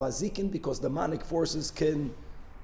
mazikin, because demonic forces can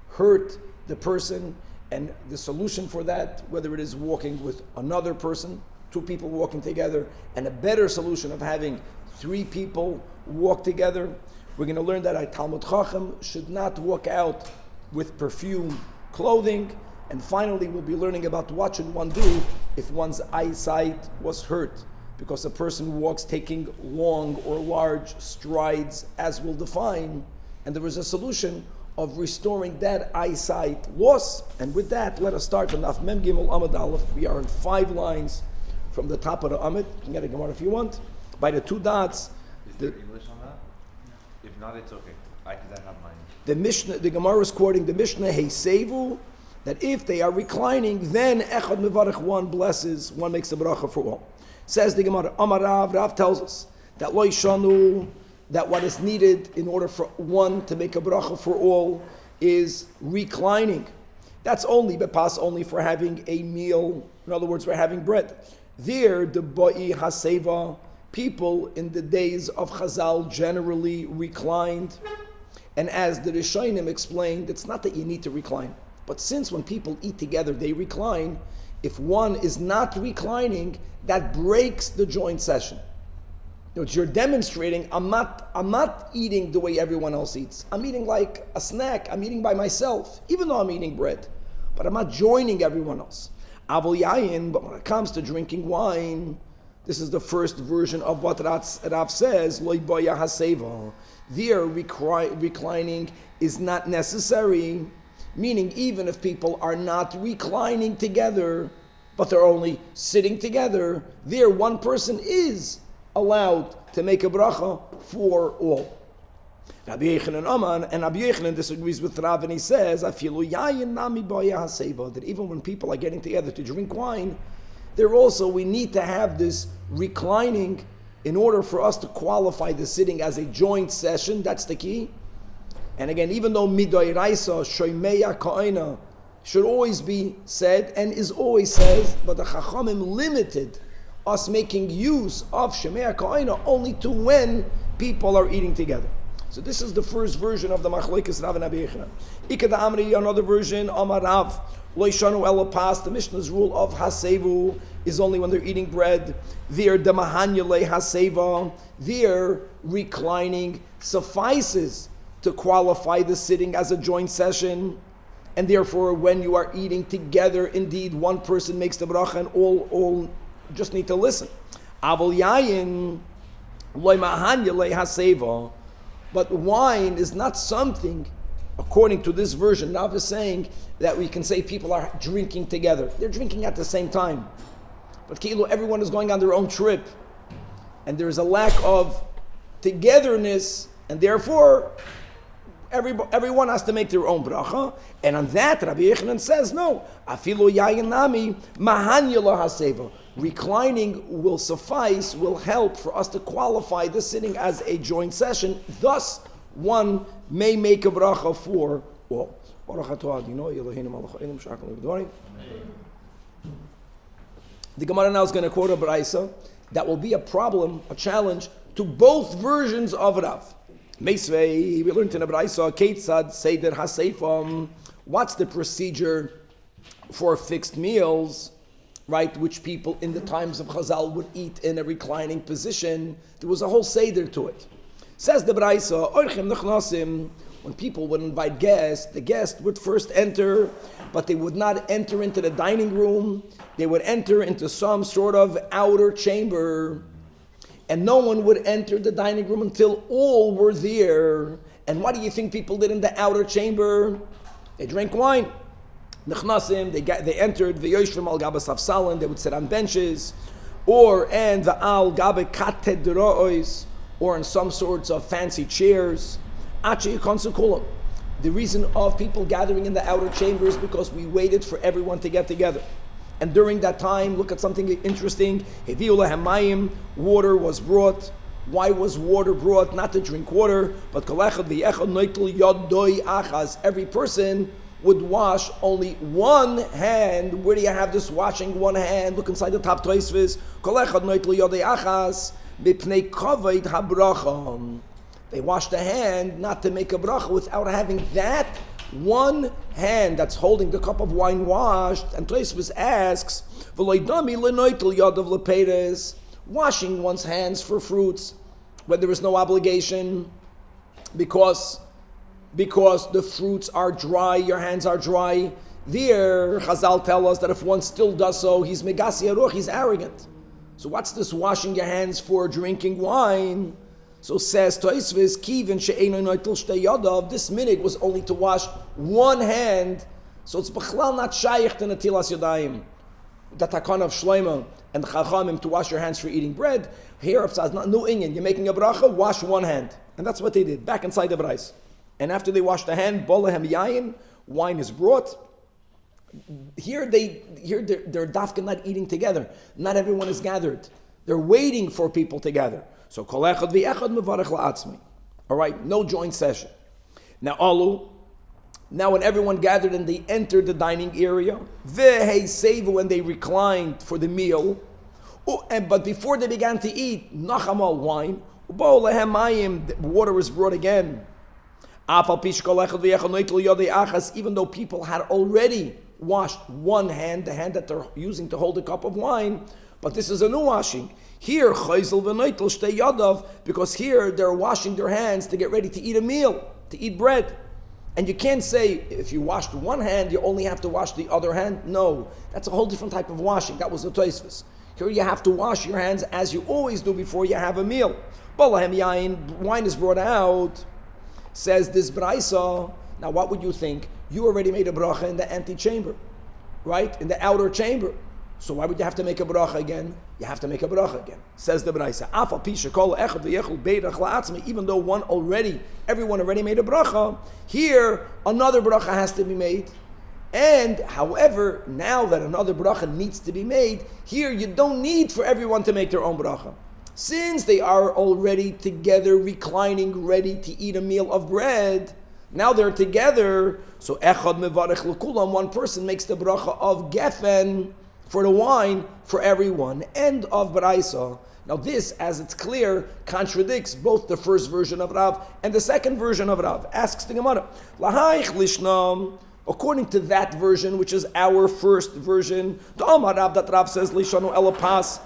hurt the person, and the solution for that, whether it is walking with another person, two people walking together, and a better solution of having three people walk together. We're going to learn that a Talmud Chacham should not walk out with perfumed clothing. And finally, we'll be learning about what should one do if one's eyesight was hurt, because a person walks taking long or large strides, as we'll define, and there is a solution of restoring that eyesight loss. And with that, let us start on Daf Mem Gimel Amud Aleph. We are in 5 lines from the top of the Amud. You can get a Gemara if you want. By the 2 dots. Is there English on that? If not, it's okay. I have mine. The Mishnah, the Gemara is quoting the Mishnah, Hey Sevu, that if they are reclining, then Echad Mevarech, one blesses, one makes the Beracha for all. Says the Gemara, Amar Rav tells us that Lo Yishanu, that what is needed in order for one to make a Beracha for all is reclining. That's only for having a meal. In other words, we're having bread. There, the Ba'i Haseva, people in the days of Chazal generally reclined. And as the Rishonim explained, it's not that you need to recline. But since when people eat together, they recline, if one is not reclining, that breaks the joint session. You're demonstrating, I'm not eating the way everyone else eats. I'm eating like a snack. I'm eating by myself, even though I'm eating bread. But I'm not joining everyone else. Avol yayin, but when it comes to drinking wine, this is the first version of what Rav says, Loi boya haseva. There, reclining is not necessary. Meaning, even if people are not reclining together, but they're only sitting together, there one person is allowed to make a bracha for all. Rabbi Yochanan disagrees with Rav, and he says, that even when people are getting together to drink wine, we need to have this reclining in order for us to qualify the sitting as a joint session. That's the key. And again, even though midoiraisa shoymeya ka'ina should always be said and is always said, but the Chachamim limited us making use of shemeya ka'ina only to when people are eating together. So this is the first version of the Machlokes Rav and Rabbi Yochanan. Ikeda Amri, another version, Amar Rav, Lo Yishanu Ela Pas, the Mishnah's rule of Hasevu is only when they're eating bread. Their Demahanyale Haseva, their reclining suffices to qualify the sitting as a joint session, and therefore when you are eating together, indeed one person makes the bracha and all just need to listen. Avol yayin loy mahanya le haseva, but wine is not something, according to this version, Rav is saying that we can say people are drinking together. They're drinking at the same time, but everyone is going on their own trip, and there is a lack of togetherness, and therefore everyone has to make their own bracha, and on that Rabbi Yochanan says no. Afilu yayin nami mahanya lo haseva. Reclining will suffice, will help for us to qualify the sitting as a joint session. Thus, one may make a bracha for all. The Gemara now is going to quote a Braisa that will be a problem, a challenge to both versions of Rav. Meisvei, we learned in a Braisa, Keitzad Seder HaSeifam, what's the procedure for fixed meals, right, which people in the times of Chazal would eat in a reclining position. There was a whole Seder to it. Says the Braisa, Orchem Nechnasim, when people would invite guests, the guest would first enter, but they would not enter into the dining room. They would enter into some sort of outer chamber, and no one would enter the dining room until all were there. And what do you think people did in the outer chamber? They drank wine. Nechnasim, they entered the Yoshvim al Gabe Safsalan, they would sit on benches, or and the al Gabe Katedrois, or in some sorts of fancy chairs. Achi Konsukulam. The reason of people gathering in the outer chamber is because we waited for everyone to get together. And during that time, look at something interesting. Heviula Hamayim, water was brought. Why was water brought? Not to drink water, but every person would wash only one hand. Where do you have this washing one hand? Look inside the top tosfot. They wash the hand not to make a bracha without having that one hand that's holding the cup of wine washed. And Tosfos asks, washing one's hands for fruits when there is no obligation, because the fruits are dry, your hands are dry. There, Chazal tell us that if one still does so, he's megasi aruch, he's arrogant. So what's this washing your hands for drinking wine? So says Tosfos, Kivin she'eino noitel shtei yadav, this minhag was only to wash one hand, so it's b'chlal not shaykh to netilas yadayim. The takana of Shlomo and Chachamim to wash your hands for eating bread. Here it says, no inyan, you're making a bracha, wash one hand. And that's what they did, back inside the brais. And after they washed the hand, bolehem yayin, wine is brought. Here they're dafka not eating together. Not everyone is gathered. They're waiting for people to gather. So kol echad v'echad mevarech la'atzmi. All right, no joint session. Now when everyone gathered and they entered the dining area, v'hei seivu, when they reclined for the meal, but before they began to eat, nachamal, wine, u'bo lehem mayim, water was brought again. Even though people had already washed one hand, the hand that they're using to hold a cup of wine, but this is a new washing. Here, because here they're washing their hands to get ready to eat a meal, to eat bread. And you can't say, if you washed one hand, you only have to wash the other hand. No, that's a whole different type of washing. That was the Tosfos. Here you have to wash your hands as you always do before you have a meal. Wine is brought out. Says this braisa. Now what would you think? You already made a bracha in the empty chamber, right? In the outer chamber. So why would you have to make a bracha again? You have to make a bracha again. Says the braisa. Even though everyone already made a bracha, here another bracha has to be made. And however, now that another bracha needs to be made, here you don't need for everyone to make their own bracha. Since they are already together, reclining, ready to eat a meal of bread, now they're together, so echad mevarech l'kulam, one person makes the bracha of gefen, for the wine, for everyone. End of braisa. Now this, as it's clear, contradicts both the first version of Rav and the second version of Rav. Asks the Gemara, lahaich lishnam, according to that version, which is our first version, the Amar Rav, that Rav says, lishanu elapas,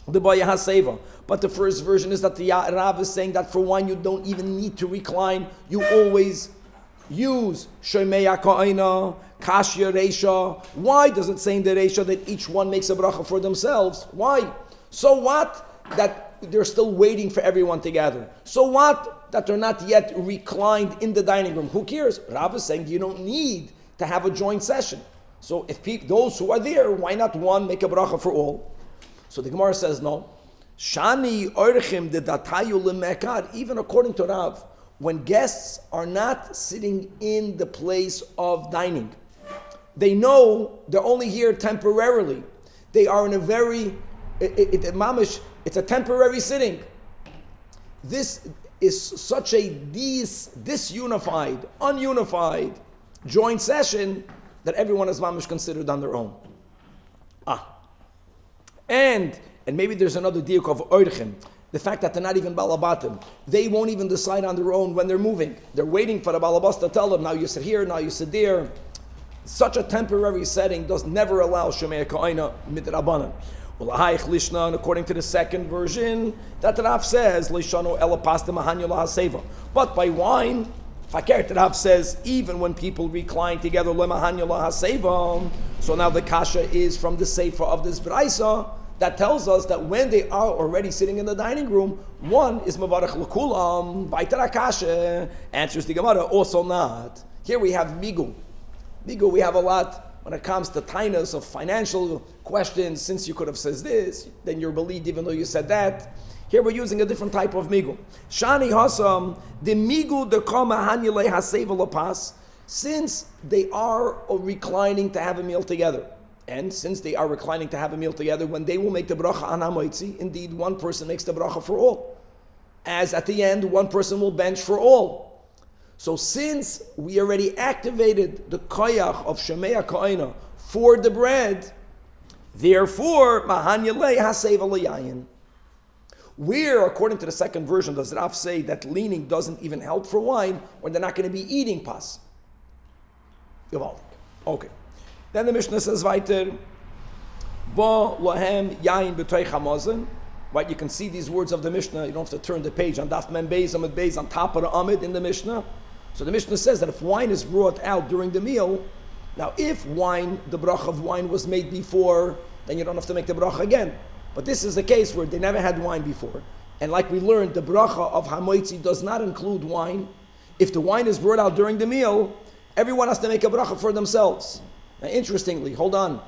the Baya Haseva. But the first version is that the Rav is saying that for wine you don't even need to recline. You always use Shemei Ka'ina, Kashya Reisha. Why does it say in the Reisha that each one makes a bracha for themselves? Why? So what? That they're still waiting for everyone to gather. So what? That they're not yet reclined in the dining room. Who cares? Rav is saying you don't need to have a joint session. So if those who are there, why not one make a bracha for all? So the Gemara says no. Shani orchim de datayu lemekad. Even according to Rav, when guests are not sitting in the place of dining, they know they're only here temporarily. They are in a very, it's a temporary sitting. This is such a disunified, ununified joint session that everyone is mamish considered on their own. And maybe there's another diuk of orchim. The fact that they're not even balabatim. They won't even decide on their own when they're moving. They're waiting for the balabas to tell them, now you sit here, now you sit there. Such a temporary setting does never allow Shemei Ka'ina midrabanan. Well, and according to the second version, that Rav says, Lishano elapasta mahanyo lahaseva. But by wine, Fakert Rav says, even when people recline together, lemahanyo lahaseva. So now the kasha is from the sefer of this braisa, that tells us that when they are already sitting in the dining room, one is mevarech l'kulam, b'aytara kasha, answers the Gemara, also not. Here we have migu. Migu, we have a lot when it comes to tainas of financial questions. Since you could have said this, then you're believed even though you said that. Here we're using a different type of migu. Shani hasam, the migu de kama hanyele haseva lapas, since they are reclining to have a meal together. And since they are reclining to have a meal together, when they will make the bracha an hamoitzi, indeed one person makes the bracha for all. As at the end, one person will bench for all. So since we already activated the koyach of Shemei Ka'ina for the bread, therefore, mahan yelei haseva l'yayin. Where, according to the second version, does Rav say that leaning doesn't even help for wine, or they're not going to be eating pas? Gewaltig. Okay. Then the Mishnah says weiter, Bo lohem yain b'toich hamazon. Right, you can see these words of the Mishnah. You don't have to turn the page on Daf Mem Beis Amud Beis on top of the Amid in the Mishnah. So the Mishnah says that if wine is brought out during the meal, now if wine, the bracha of wine was made before, then you don't have to make the bracha again. But this is the case where they never had wine before. And like we learned, the bracha of hamoitzi does not include wine. If the wine is brought out during the meal, everyone has to make a bracha for themselves. Now interestingly, hold on.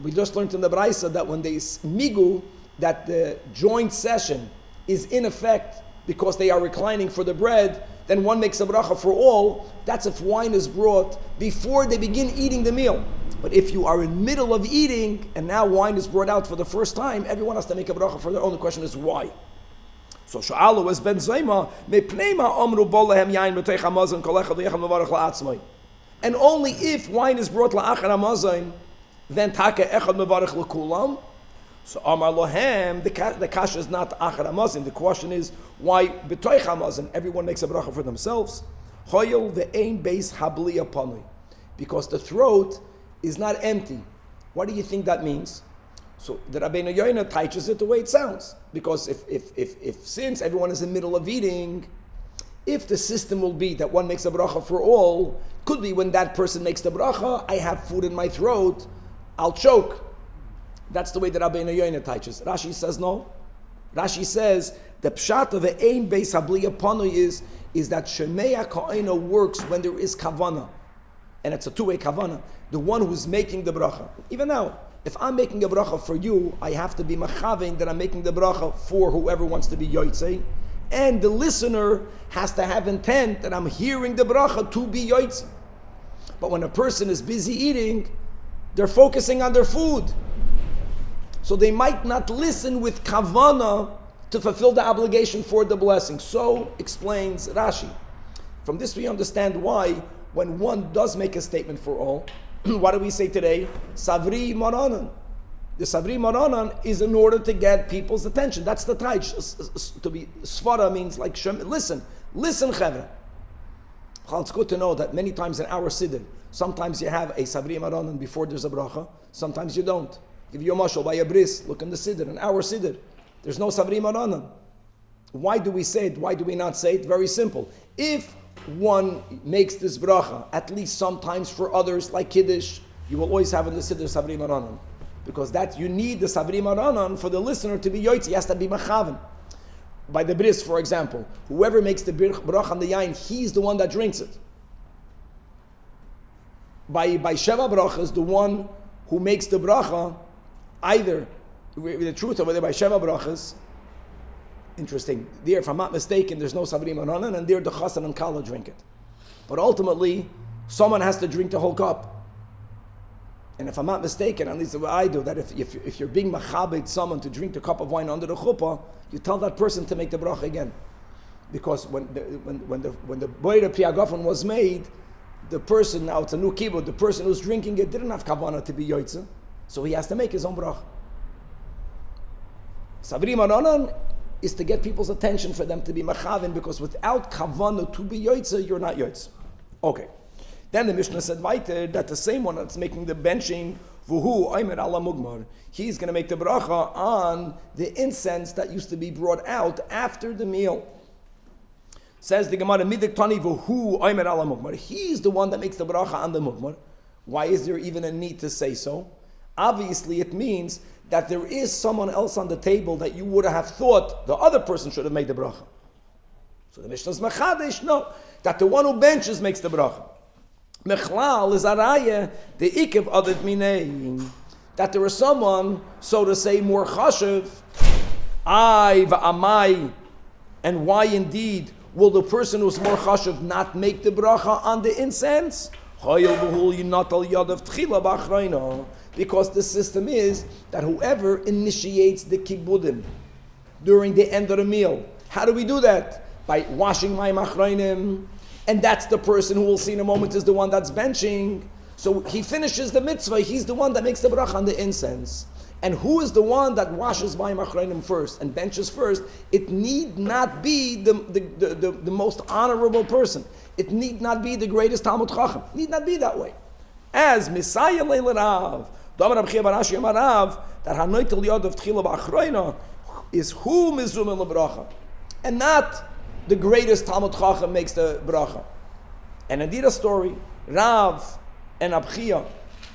We just learned in the Braisa that when they migu, that the joint session is in effect because they are reclining for the bread, then one makes a bracha for all. That's if wine is brought before they begin eating the meal. But if you are in middle of eating and now wine is brought out for the first time, everyone has to make a bracha for their own. The question is why? So Sha'alu was Ben Zayma, Mepneima Amru Bolehem Yain B'Teich HaMazon Kol Echad V'Yechad Mevarach La'atzmai. And only if wine is brought La'achar HaMazon, then Taka Echad Mevarach L'Kulam. So Amar Lohem, the kasha is not Achar HaMazon. The question is, why B'Teich HaMazon? Everyone makes a bracha for themselves. Hoyel Ve'ein Beis Habli Apanui. Because the throat is not empty. What do you think that means? So the Rabbeinu Yoina teaches it the way it sounds. Because if since everyone is in the middle of eating, if the system will be that one makes a bracha for all, could be when that person makes the bracha, I have food in my throat, I'll choke. That's the way that Rabbeinu Yoina teaches. Rashi says no. Rashi says the pshat of the ein beis habli panu is that shemei ka'ina works when there is kavana. And it's a two-way kavana. The one who's making the bracha. Even now, if I'm making a bracha for you, I have to be machavein that I'm making the bracha for whoever wants to be yotzei. And the listener has to have intent that I'm hearing the bracha to be yotzei. But when a person is busy eating, they're focusing on their food. So they might not listen with kavana to fulfill the obligation for the blessing. So explains Rashi. From this we understand why when one does make a statement for all, what do we say today? Savri Maranan. The Savri Maranan is in order to get people's attention. That's the taich. To be svara means like listen chevra. It's good to know that many times in our siddur, sometimes you have a Savri Maranan before there's a bracha, sometimes you don't. Give you a mashal by a bris, look in the siddur, in our siddur, there's no Savri Maranan. Why do we say it? Why do we not say it? Very simple. If one makes this bracha, at least sometimes for others, like Kiddush, you will always have in the Siddur Savri Maranan. Because that you need the Savri Maranan for the listener to be yoytzi, he has to be machaven. By the bris, for example, whoever makes the bracha on the yain, he's the one that drinks it. By Sheva brachas, the one who makes the bracha, either with the truth or whether by Sheva brachas, interesting. There, if I'm not mistaken, there's no Savri Maranan, and there the Hassan and Kala drink it. But ultimately, someone has to drink the whole cup. And if I'm not mistaken, at least the way I do, that if you're being machabed someone to drink the cup of wine under the chuppah, you tell that person to make the bracha again. Because when the Boira Piagafon was made, the person, now it's a new kibbutz, the person who's drinking it didn't have kavanah to be yoytze, so he has to make his own bracha. Savri Maranan is to get people's attention for them to be machavin, because without kavanah to be yoytze, you're not yoytze. Okay. Then the Mishnah said weiter that the same one that's making the benching, vuhu aymer ala mugmar, he's going to make the bracha on the incense that used to be brought out after the meal. Says the Gemara, midik tani vuhu aymer ala mugmar. He's the one that makes the bracha on the mugmar. Why is there even a need to say so? Obviously, it means that there is someone else on the table that you would have thought the other person should have made the bracha. So the Mishnah is machadesh, no, that the one who benches makes the bracha. Mechlal is araya, the ikev adet minei, that there is someone, so to say, more chashiv, I va'amai, and why indeed will the person who's more chashiv not make the bracha on the incense? Because the system is that whoever initiates the kibbudim during the end of the meal, how do we do that? By washing my machrayim, and that's the person who we'll see in a moment is the one that's benching. So he finishes the mitzvah, he's the one that makes the bracha on the incense. And who is the one that washes mayim achronim first and benches first? It need not be the most honorable person. It need not be the greatest Talmud Chacham. It need not be that way. As Messiah Leilarav, Damar Rabchia Barashi Amarav, that Hanoitel Yod of Tchila Ba'achroina is who Mizrum El Bracha, and not the greatest Talmud Chacham makes the bracha. And indeed a story, Rav and Abchia,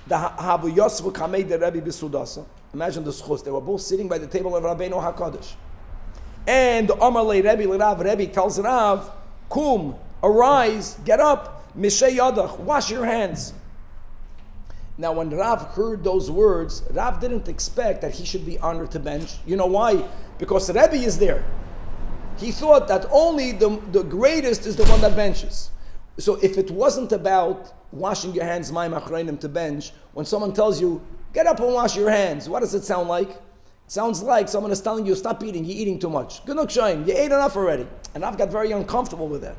the Havu Yosvu Kamei the Rebbe B'Sudasa. Imagine the schus. They were both sitting by the table of Rabbeinu HaKadosh. And the Amar Le Rebbe L'Rav, Rebbe tells Rav, Kum, arise, get up, Mishei Yadach, wash your hands. Now when Rav heard those words, Rav didn't expect that he should be honored to bench. You know why? Because the Rebbe is there. He thought that only the greatest is the one that benches. So if it wasn't about washing your hands, mayim achronim to bench, when someone tells you, get up and wash your hands, what does it sound like? It sounds like someone is telling you, stop eating, you're eating too much. Good luck, Shaim, you ate enough already. And I've got very uncomfortable with that.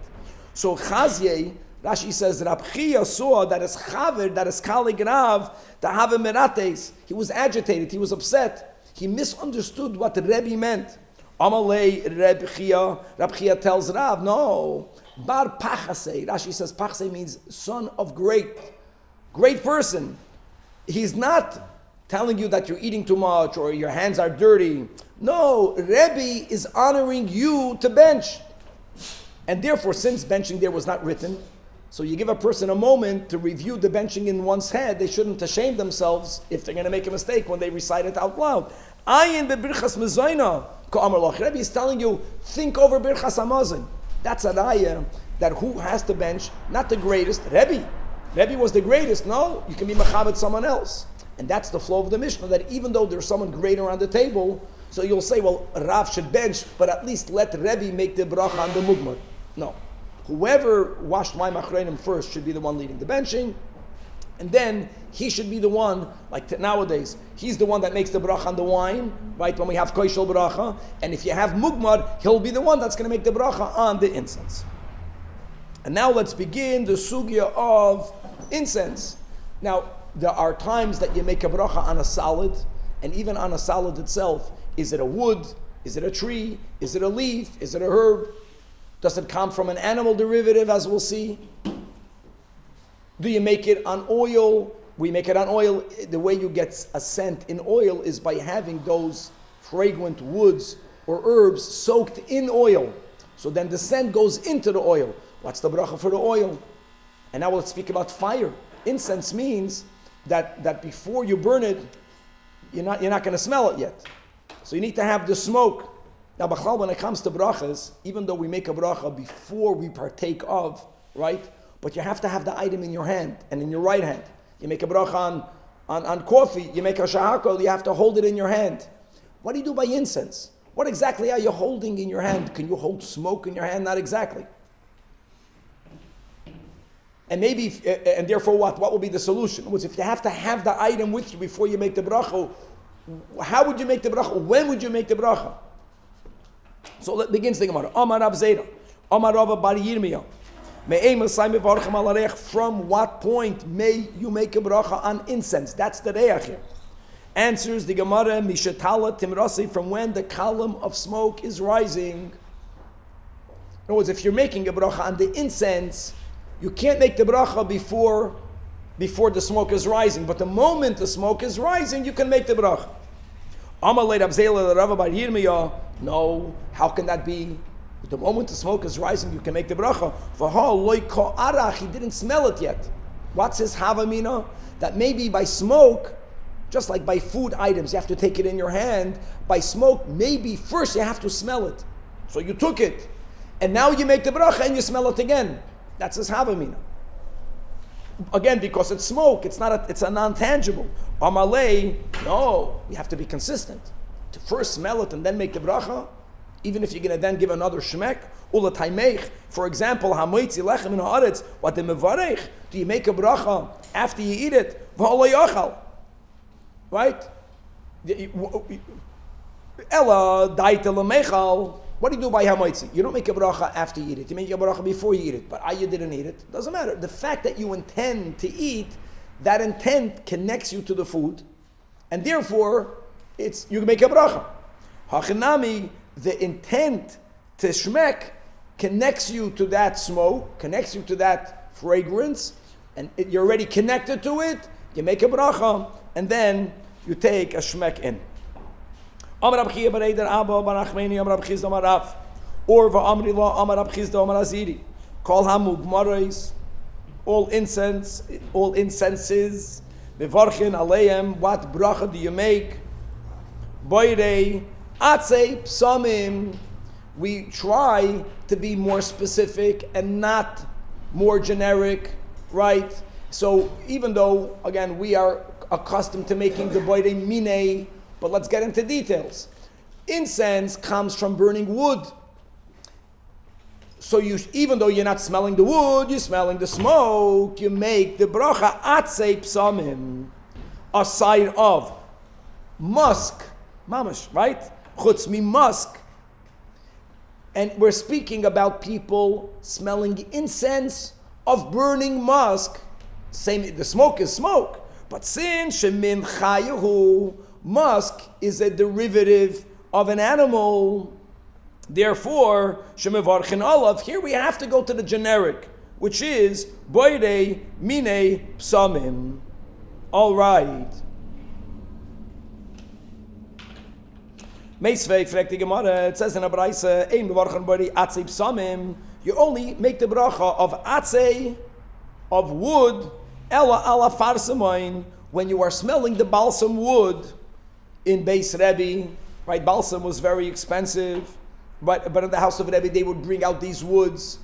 So Chazyeh, Rashi says, Rab Chia saw that as Chaver, that as Kalig Rav, the Have Merates, he was agitated, he was upset. He misunderstood what the Rebbe meant. Amalei Rab Chia tells Rav, no, Bar Pachase, Rashi says Pachase means son of great person. He's not telling you that you're eating too much or your hands are dirty. No, Rebbe is honoring you to bench. And therefore, since benching there was not written, so you give a person a moment to review the benching in one's head. They shouldn't shame themselves if they're going to make a mistake when they recite it out loud. Ayin bebirchas mezayna ka'amar lach. Rebbe is telling you, think over birchas hamazon. That's a raya that who has to bench, not the greatest, Rebbe. Rebbe was the greatest. No, you can be mechabed someone else. And that's the flow of the Mishnah, that even though there's someone greater on the table, so you'll say, well, Rav should bench, but at least let Rebbe make the bracha on the mugmar. No. Whoever washed mayim achronim first should be the one leading the benching, and then he should be the one, like nowadays, he's the one that makes the bracha on the wine, right, when we have koishel bracha, and if you have mugmar, he'll be the one that's going to make the bracha on the incense. And now let's begin the sugya of incense. Now, there are times that you make a bracha on a salad, and even on a salad itself, is it a wood, is it a tree, is it a leaf, is it a herb? Does it come from an animal derivative, as we'll see? Do you make it on oil? We make it on oil. The way you get a scent in oil is by having those fragrant woods or herbs soaked in oil. So then the scent goes into the oil. What's the bracha for the oil? And now let's speak about fire. Incense means that before you burn it, you're not going to smell it yet. So you need to have the smoke. Now, b'chlal, when it comes to brachas, even though we make a bracha before we partake of, right? But you have to have the item in your hand and in your right hand. You make a bracha on coffee, you make a shahakol, you have to hold it in your hand. What do you do by incense? What exactly are you holding in your hand? Can you hold smoke in your hand? Not exactly. And maybe, and therefore what? What will be the solution? If you have to have the item with you before you make the bracha, how would you make the bracha? When would you make the bracha? So let begins the gemara. Amar Rav Zera, Amar Rav Bar Yirmiyah. From what point may you make a bracha on incense? That's the reach here. Answers the gemara, Mishatala Timrasi, from when the column of smoke is rising. In other words, if you're making a bracha on the incense, you can't make the bracha before the smoke is rising. But the moment the smoke is rising, you can make the bracha. No, how can that be? The moment the smoke is rising, you can make the bracha. He didn't smell it yet. What's his havamina? That maybe by smoke, just like by food items, you have to take it in your hand. By smoke, maybe first you have to smell it. So you took it, and now you make the bracha and you smell it again. That's his havamina. Again, because it's smoke, it's a non-tangible. Amalei, no, you have to be consistent. To first smell it and then make the bracha, even if you're going to then give another shemek. Ula taimeich, for example, hamoitzi lechem in haaretz, what the mevarech, do you make a bracha after you eat it? V'hala yachal, right? Ella daita lemechal. What do you do by hamoitzi? You don't make a bracha after you eat it. You make a bracha before you eat it. But you didn't eat it. Doesn't matter. The fact that you intend to eat, that intent connects you to the food, and therefore you can make a bracha. Hachinami, the intent to shmek connects you to that smoke, connects you to that fragrance, and you're already connected to it. You make a bracha, and then you take a shmek in. Amar Rab Chiya bar Eider Abba bar Achmeni Amar Rab Chizda Amar Rav, or va'amri la Amar Rab Chizda Amar Aziri. Kol hamugmaros, all incenses, mevarchin aleim. What bracha do you make? Boirei atzei psamim. We try to be more specific and not more generic, right? So even though, again, we are accustomed to making the boirei minei, but let's get into details. Incense comes from burning wood. So even though you're not smelling the wood, you're smelling the smoke, you make the bracha atzei psamim, a side of musk, mamash, right? Chutz mi musk. And we're speaking about people smelling incense of burning musk. Same, the smoke is smoke. But since shemin chayahu, musk is a derivative of an animal, therefore, shemevarchin olav, here we have to go to the generic, which is boirei minei psamim. All right. Meisvei fragt die Gemara, it says in a braisa, ein bevarchin boirei atzei psamim, you only make the bracha of atzei, of wood, ela ala farsamoin, when you are smelling the balsam wood in Beis Rebbe, right? Balsam was very expensive, but in the house of Rebbe they would bring out these woods.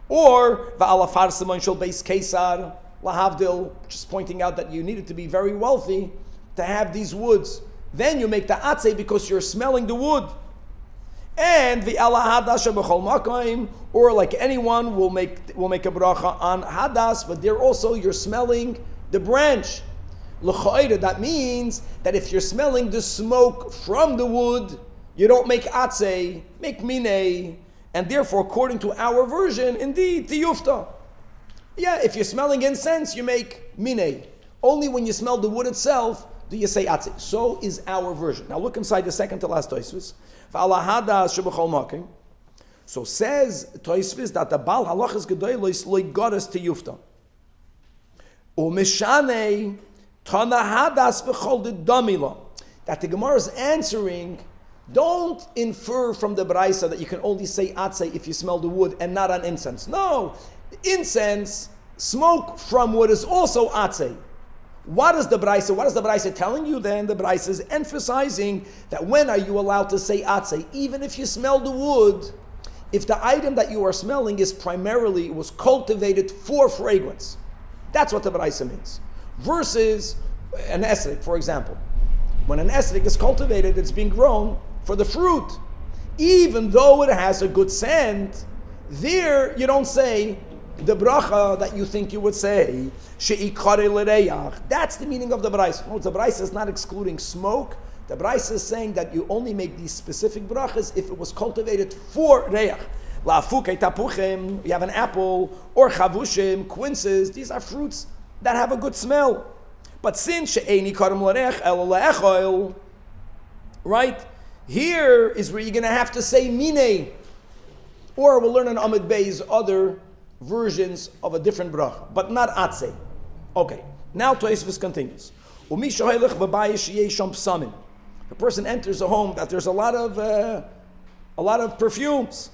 Or va'ala farsamoin shel Beis Kesar lahavdil, just pointing out that you needed to be very wealthy to have these woods. Then you make the atzei because you're smelling the wood. And the ala hadasha b'chol makayim, or like anyone will make a bracha on hadas, but there also you're smelling the branch. L'chayda, that means that if you're smelling the smoke from the wood, you don't make atzei, make minei, and therefore, according to our version, indeed, tiyufta. Yeah, if you're smelling incense, you make minei. Only when you smell the wood itself do you say atzei. So is our version. Now look inside the second to last tosfos. So says tosfos that the Baal halachas gedolos loigaras tiyufta. Umeshanei tana hadas v'chol damila. That the Gemara is answering. Don't infer from the Braisa that you can only say atzei if you smell the wood and not on incense. No, incense, smoke from wood is also atzei. What is the Braisa telling you then? The Braisa is emphasizing that when are you allowed to say atzei? Even if you smell the wood, if the item that you are smelling was cultivated for fragrance. That's what the Braisa means. Versus an esrog, for example. When an esrog is cultivated, it's being grown for the fruit. Even though it has a good scent, there you don't say the bracha that you think you would say, she'ikare l'reyach. That's the meaning of the Braisa. No, the Braisa is not excluding smoke. The Braisa is saying that you only make these specific brachas if it was cultivated for reyach. La'afukei tapuchim, you have an apple, or chavushim, quinces, these are fruits that have a good smell. But since she'eni karem l'reyach elo le'echoil, right? Here is where you're going to have to say minei. Or we'll learn in Amid Bey's other versions of a different bracha, but not atzei. Okay, now tosfos continues. The person enters a home that there's a lot of perfumes.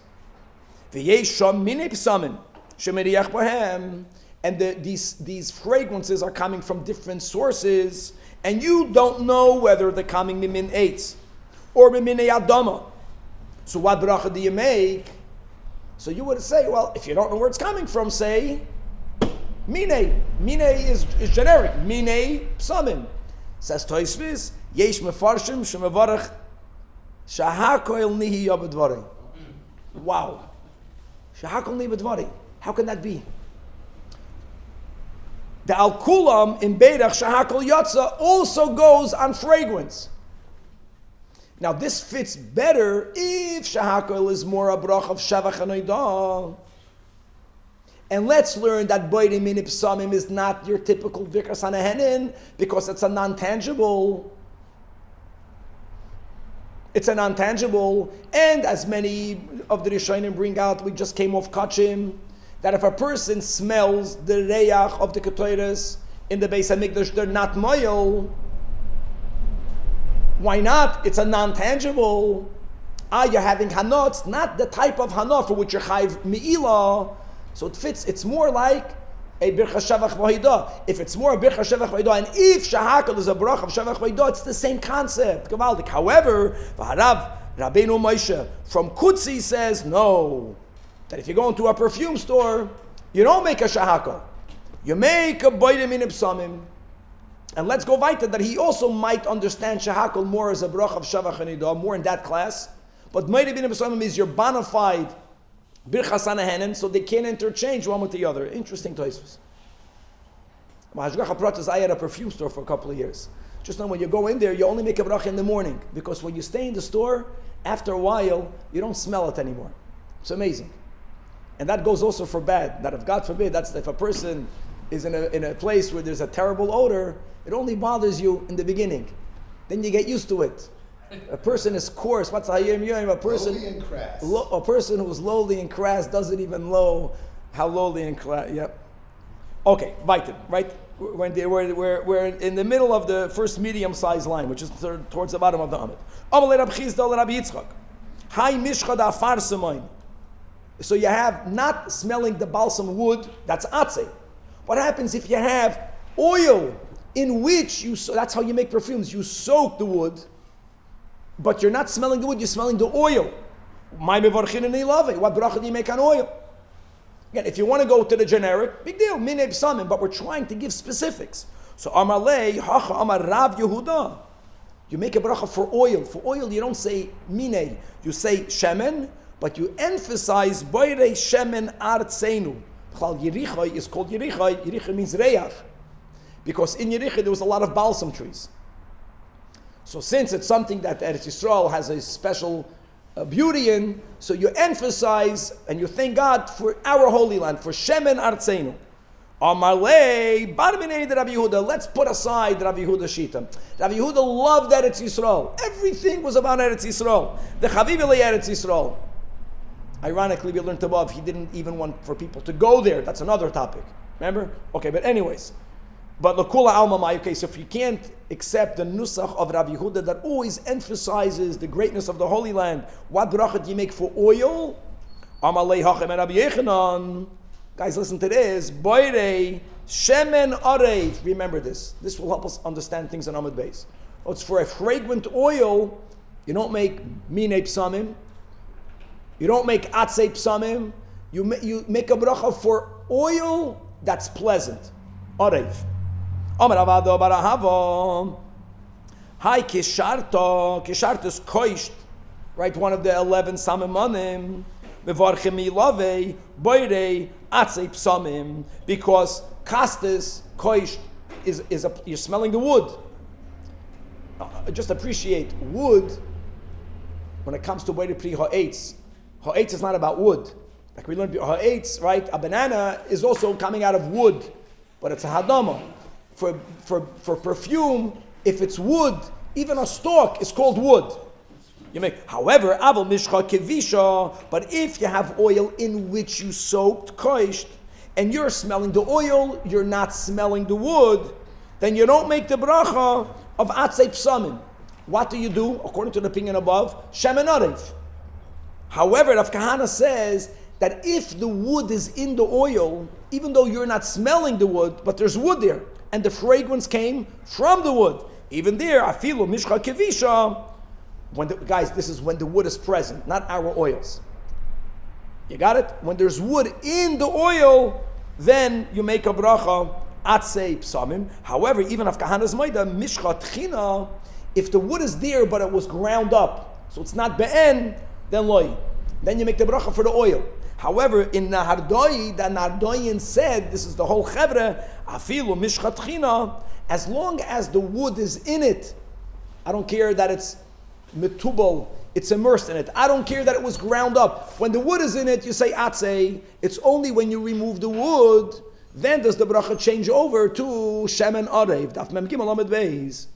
And these fragrances are coming from different sources, and you don't know whether they're coming mimin eitz or mimin adama. So what bracha do you make? So you would say, well, if you don't know where it's coming from, say minei. Minei is generic. Minei psamim. Says tosfos, yesh mefarshim shemevarach shahakoil nihi yabedvarei. Wow. Shahakoil nihi bedvarei. How can that be? The al kulam in Beirach shahakol yatsa also goes on fragrance. Now this fits better if shahakol is more a brach of shavach hanoidah. And let's learn that boirei minei psamim is not your typical vikas hanahenin because it's a non-tangible. It's a non-tangible, and as many of the Rishonim bring out, we just came off Kachim, that if a person smells the reyach of the Ketores in the Beis HaMikdash, they're not moyel. Why not? It's a non-tangible. You're having hana, it's not the type of hana for which you're chayv me'ilah, so it fits, it's more like a bircha shavach v'hoida. If it's more a bircha shavach v'hoida, and if shahakal is a bracha of shavach v'hoida, it's the same concept. Gavaldik. However, v'harav Rabbeinu Moshe from Kutzi says, no, that if you go into a perfume store, you don't make a shahakal. You make a boide min psamim. And let's go weiter, that he also might understand shahakal more as a bracha of shavach v'hoida, more in that class. But boide min psamim is your bona fide birchas hanehen, so they can't interchange one with the other. Interesting tosfos. I had a perfume store for a couple of years. Just know when you go in there, you only make a bracha in the morning, because when you stay in the store, after a while, you don't smell it anymore. It's amazing. And that goes also for bad. That if God forbid, that's if a person is in a place where there's a terrible odor, it only bothers you in the beginning. Then you get used to it. A person is coarse. What's a person? Lowly and crass. A person who's lowly and crass doesn't even know how lowly and crass. Yep. Okay, weiter, right? We're in the middle of the first medium-sized line, which is towards the bottom of the Amid. So you have not smelling the balsam wood, that's atzeh. What happens if you have oil in which that's how you make perfumes, you soak the wood, but you're not smelling the wood, you're smelling the oil. What bracha do you make on oil? Again, if you want to go to the generic, big deal, minei psamim, but we're trying to give specifics. So Amalei, Hacha Amar Rav Yehuda. You make a bracha for oil. For oil, you don't say minei, you say shemen, but you emphasize boirei shemen artseinu. Yerichai is called Yerichai. Yerichai means reyach, because in Yerichai there was a lot of balsam trees. So since it's something that Eretz Yisrael has a special beauty in, so you emphasize and you thank God for our holy land, for Shemen Artseinu. Amalei, Barminei de Rabbi Yehuda. Let's put aside Rabbi Yehuda Shita. Rabbi Yehuda loved Eretz Yisrael. Everything was about Eretz Yisrael. The Chaviv Eretz Yisrael. Ironically, we learned above, he didn't even want for people to go there. That's another topic. Remember? Okay, but anyways. But Lakula Alma Mai, okay, so if you can't accept the Nusach of Rabbi Yehuda that always emphasizes the greatness of the Holy Land, what bracha do you make for oil? Amalei Hachem and Rabbi Yechanan. Guys, listen to this. Boirei Shemen Arev. Remember this. This will help us understand things on Amud Beis. It's for a fragrant oil. You don't make Minei Psamim. You don't make Atzei Psamim. You make a bracha for oil that's pleasant. Arev. Amar Avado Barahavo. Hi Kisharto. Kisharto is koisht. Right, one of the 11 Samimanim. Mevarchem Ilave. Boirei Atzei Psamim. Because kastis, koisht, you're smelling the wood. Just appreciate wood when it comes to Boirei Pri Ha'etz. Ha'etz is not about wood. Like we learned, ha'etz, right? A banana is also coming out of wood, but it's a hadama. For perfume, if it's wood, even a stalk is called wood. You make, however, aval mishcha kevisha. But if you have oil in which you soaked koisht, and you're smelling the oil, you're not smelling the wood, then you don't make the bracha of atzei psamim. What do you do according to the opinion above? Shemen arev. However, Rav Kahana says that if the wood is in the oil, even though you're not smelling the wood, but there's wood there, and the fragrance came from the wood, even there, afilu mishcha kevisha. Guys, this is when the wood is present, not our oils. You got it? When there's wood in the oil, then you make a bracha atzei psamim. However, even Rav Kahana's maida mishcha tchina, if the wood is there but it was ground up, so it's not be'en, then loy. Then you make the bracha for the oil. However, in Nahardoi, the Nardoyan said, this is the whole chevre, afilu mishcha tchina, as long as the wood is in it, I don't care that it's metubal, it's immersed in it. I don't care that it was ground up. When the wood is in it, you say atzei. It's only when you remove the wood, then does the bracha change over to shemen arev. Daf mem gimel amud beis.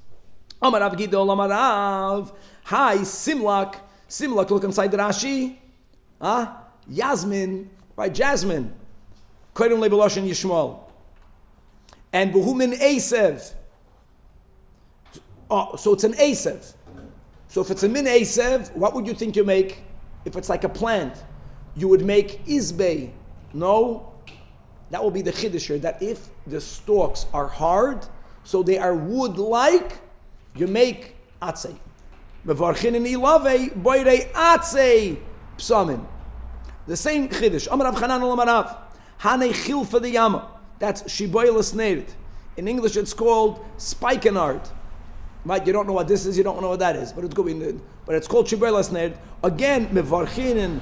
Amar Rav Gidol, Amar Rav. Hi, Simlak. Simlak, look inside the Rashi. Yasmin, right? Jasmine. Koren Publisher Yishmol. And Buhumin Asev. Oh, so it's an Asev. So if it's a min Asev, what would you think you make? If it's like a plant, you would make Izbei. No, that will be the chiddush here, that if the stalks are hard, so they are wood-like, you make atzei. Mevarchin and ilave, boirei atzei psamim. The same chiddush. Amar Rav Chanan Olam Rav. Hanei chilfa de yama. That's shiboilas neirit. In English it's called spikenard. Right? You don't know what this is, you don't know what that is, but it's good. But it's called shiboilas neirit. Again, mevarchin and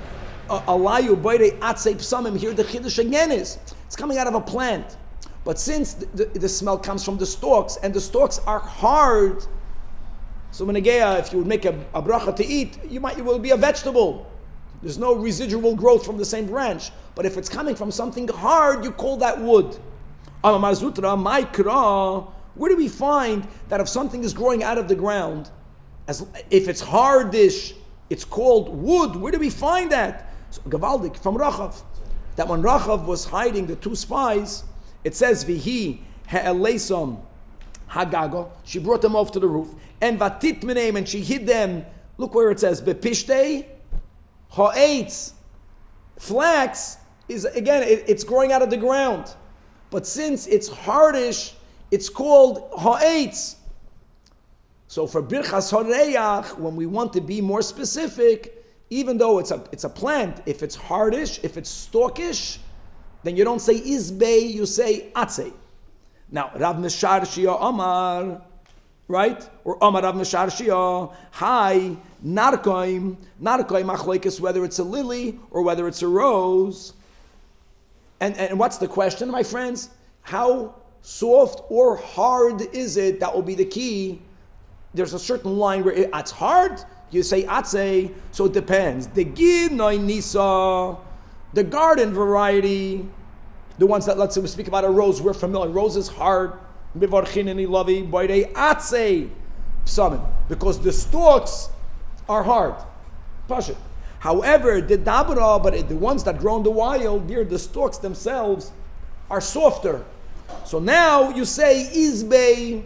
Aliyah boirei atzei psamim. Here the chiddush again is, it's coming out of a plant. But since the smell comes from the stalks, and the stalks are hard, so menegeya, if you would make a bracha to eat, it will be a vegetable. There's no residual growth from the same branch. But if it's coming from something hard, you call that wood. Where do we find that if something is growing out of the ground, if it's hardish, it's called wood? Where do we find that? So, Gavaldik, from Rachav. That when Rachav was hiding the two spies, it says, Vihi ha'elesom hagago. She brought them off to the roof. And vatit meneim, and she hid them. Look where it says, Bepishtei ha'etz. Flax is, again, it's growing out of the ground. But since it's hardish, it's called ha'etz. So for birchas hareyach, when we want to be more specific, even though it's a plant, if it's hardish, if it's stalkish, then you don't say izbei, you say atzei. Now, Rav Mesharshia Amar, right? Or Amar Rav Mesharshia, hi, narkoim achloikis, whether it's a lily or whether it's a rose. And what's the question, my friends? How soft or hard is it? That will be the key. There's a certain line where it's hard, you say atzei, so it depends. The ginoi nisa, the garden variety, the ones that, let's say we speak about a rose, we're familiar. Rose is hard, because the stalks are hard. Pashut. However, the dabra, but the ones that grow in the wild, the stalks themselves are softer. So now you say izbei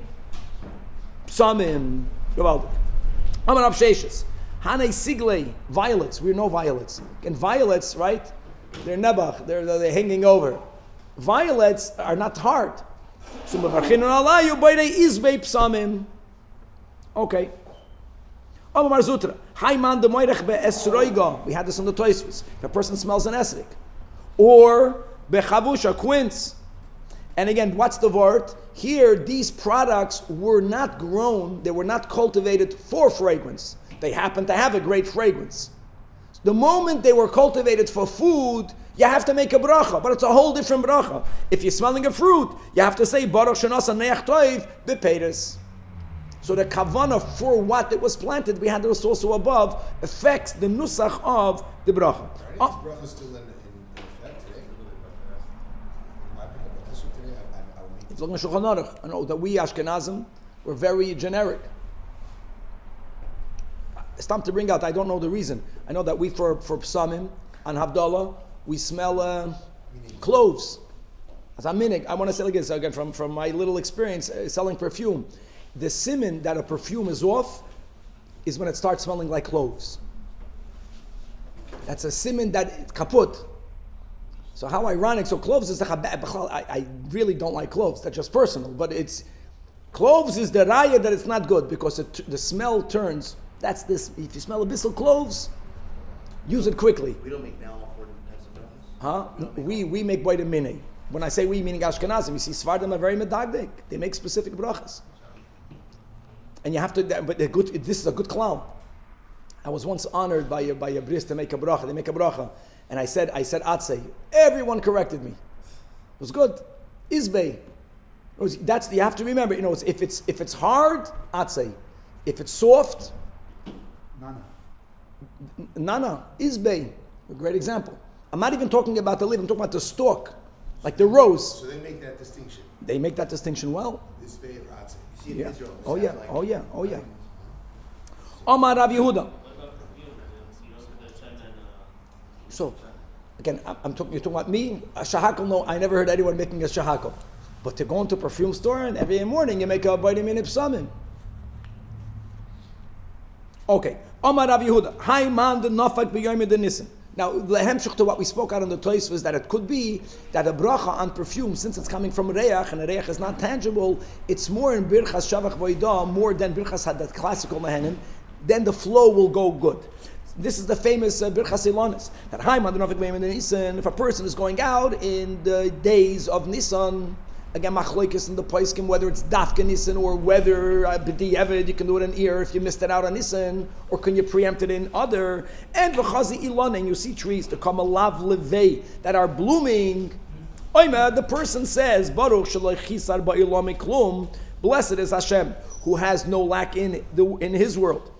psamim. Amar Rav Sheshes. Hanei siglei, violets. We know violets. And violets, right? They're nebach. They're hanging over. Violets are not hard. So mevarchin alayu boirei izbei psamim. Okay. Amar Zutra. Hayman de moirech be'esroiga. We had this on the tosfot. If a person smells an esrik, or bechavusha, quince. And again, what's the word? Here, these products were not grown, they were not cultivated for fragrance. They happen to have a great fragrance. The moment they were cultivated for food, you have to make a bracha, but it's a whole different bracha. If you're smelling a fruit, you have to say, Baruch Shenasa Neach Toiv Beperes. So the kavanah for what it was planted, we had this also above, affects the nusach of the bracha. Are these brachas still in effect today? It's looking at Shulchan Aruch. I know that we Ashkenazim were very generic. It's time to bring out, I don't know the reason. I know that we, for Psamim, on Havdalah, we smell cloves. As a minig, I want to say like this, again, from my little experience selling perfume. The siman that a perfume is off is when it starts smelling like cloves. That's a siman that it's kaput. So how ironic. So cloves is the chabad. I really don't like cloves. That's just personal. But cloves is the raya that it's not good because the smell turns. That's this. If you smell a bissel cloves, use it quickly. We don't make now all 40 types of brachas? Huh? We make boy mini. When I say we, meaning Ashkenazim, you see Sfardim are very medagdik. They make specific brachas. And you have to, but this is a good clown. I was once honored by a bris to make a bracha. They make a bracha. And I said atzei. Everyone corrected me. It was good. Izbei. That's, you have to remember, if it's hard, atzei. If it's soft, nana. Izbei. A great example. I'm not even talking about the leaf, I'm talking about the stalk. Like the rose. So they make that distinction. They make that distinction well. Izbei or atzei. see in Yeah. Israel. Oh Is yeah. that like- Oh yeah. Oh yeah. Omar Rav Yehuda. So, again, I'm talking. You're talking about me. A shahakal? No, I never heard anyone making a shahakal. But to go into a perfume store and every morning you make a vitamin ipsamim. Okay. Omar Rav Yehuda. Hai man the nafak b'yom the nissen. Now, lehemshich to what we spoke out on the tosfot is that it could be that a bracha on perfume, since it's coming from reach and a reach is not tangible, it's more in birchas shavach v'ida more than birchas had that classical mehenim. Then the flow will go good. This is the famous birchas ilanis. That Haim on the nafik b'yom the nissen. If a person is going out in the days of Nisan. Again, machlokes in the poskim, whether it's dafka Nisan or whether b'di'evid, you can do it in ear if you missed it out on Nisan, or can you preempt it in other? And v'chazi ilan, and you see trees to come alav levei that are blooming. Oima, the person says, Baruch shaloi chisar ba'ilam klum, blessed is Hashem who has no lack in His world.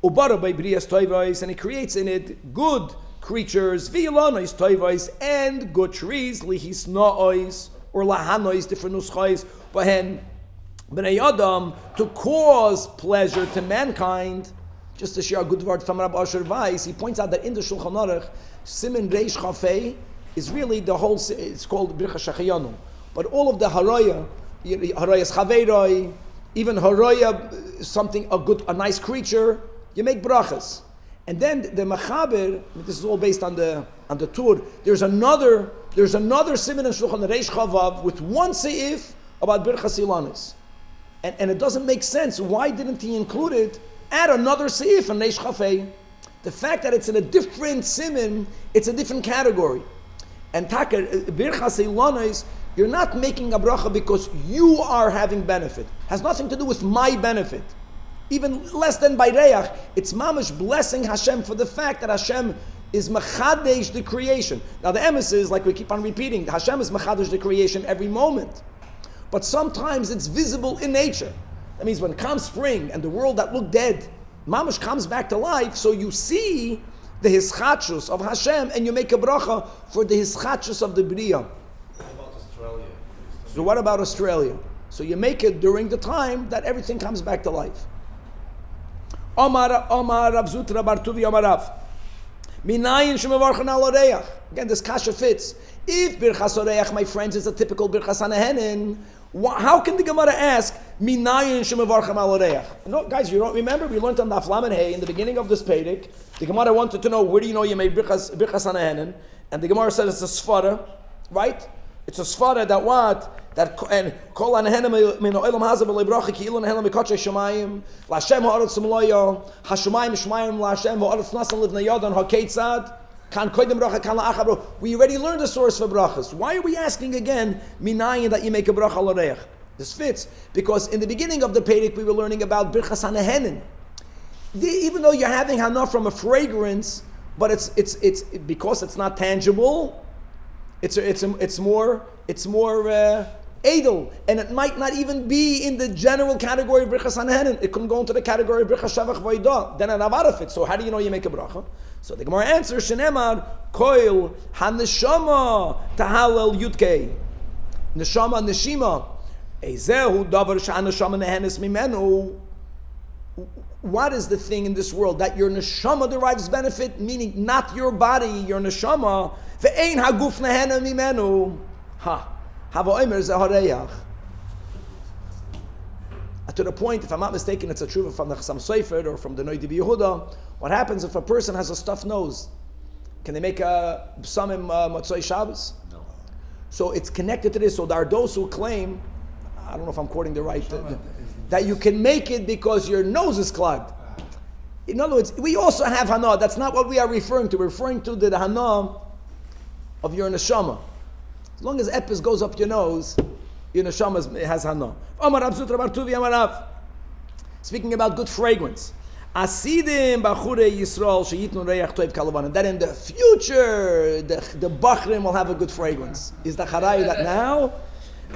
Ubara by brias toivos, and He creates in it good creatures, v'ilanos toivos, and good trees, lihis na'os. Or lahanois, different nuschais, bahen b'nei adam, to cause pleasure to mankind. Just to share a good word from Rabbi Asher Weiss, he points out that in the Shulchan Aruch, Siman Reish Chafei is really the whole. It's called Birchas Shechayanu, but all of the haraya, harayas chaveiroi, even haraya, something a nice creature, you make brachas. And then the mechaber, this is all based on the Tur. There's another siman in Shulchan Reish Chavav with one seif about birchas ilanis, and it doesn't make sense. Why didn't he include it? Add another seif in Reish Chafei. The fact that it's in a different siman, it's a different category. And birchas ilanis, you're not making a bracha because you are having benefit. Has nothing to do with my benefit. Even less than by reach, it's mamash blessing Hashem for the fact that Hashem is mechadesh the creation. Now the emes is, like we keep on repeating, Hashem is mechadesh the creation every moment. But sometimes it's visible in nature. That means when comes spring and the world that looked dead, mamash comes back to life, so you see the hischachus of Hashem and you make a bracha for the hischachus of the Bria. What about Australia? So what about Australia? So you make it during the time that everything comes back to life. Omar Rav Zutra Bar Tuvi Omar Rav. Minayin shemavarchan al oreach. Again, this kasha fits. If birchas oreach, my friends, is a typical birchas hanehenin, how can the Gemara ask minayin shemavarchan al oreach? No, guys, you don't remember? We learned on the Aflamen Hay in the beginning of this Pedic. The Gemara wanted to know where do you know you made birchas hanehenin, and the Gemara said it's a svara, right? It's a svara that what? That and kol anehenim min olam hazeh b'leibracha ki ilu anehenim mikotchei shemayim laHashem ha'aretz simloyo hashemayim shemayim laHashem ha'aretz nasan livnei yadon ha'keitzad kan koydem bracha kan la'achar bracha. We already learned the source for brachas. Why are we asking again minayin that you make a bracha al oreach? This fits because in the beginning of the Pedic we were learning about birchas hanehenin. Even though you're having hana from a fragrance, but it's because it's not tangible. It's more edel, and it might not even be in the general category of birchas hanehenin. It couldn't go into the category of birchas shavach v'ida. Then an avara fits. So how do you know you make a bracha? So the Gemara answers: Shenemar koil haneshama tahalel yudkei neshama neshima ezehu davar shaneshama nehenes mimenu. What is the thing in this world that your neshama derives benefit, meaning not your body, your neshama? Ve'ein haguf nehena mimenu. Hava omer zehareach. To the point, if I'm not mistaken, it's a truva from the Chassam Sofer or from the Noidi Yehuda. What happens if a person has a stuffed nose? Can they make a psamim Motzei Shabbos? No. So it's connected to this. So there are those who claim, I don't know if I'm quoting the right, that you can make it because your nose is clogged. In other words, we also have hana. That's not what we are referring to. We're referring to the hana of your neshama. As long as epis goes up your nose, your neshama has hana. Speaking about good fragrance. Asidim b'chure Yisrael sheyitnu reach toiv kalavanim. That in the future, the bachrim will have a good fragrance. Is the charai that now?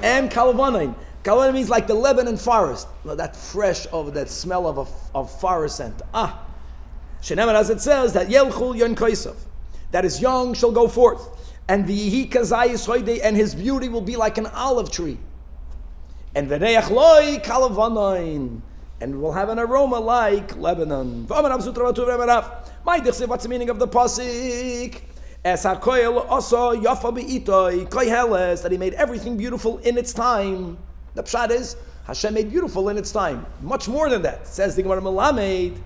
And kalavanim. Kalavanim means like the Lebanon forest. That fresh that smell of forest scent. Shenemar, as it says, that yelchul yon koisov, that is young shall go forth, and the yihi kazayis hoidei, and his beauty will be like an olive tree. And v'reach loi kalavanoin. And we'll have an aroma like Lebanon. What's the meaning of the pasuk? That he made everything beautiful in its time. The pshat is Hashem made beautiful in its time. Much more than that. It says the Gemara Melamed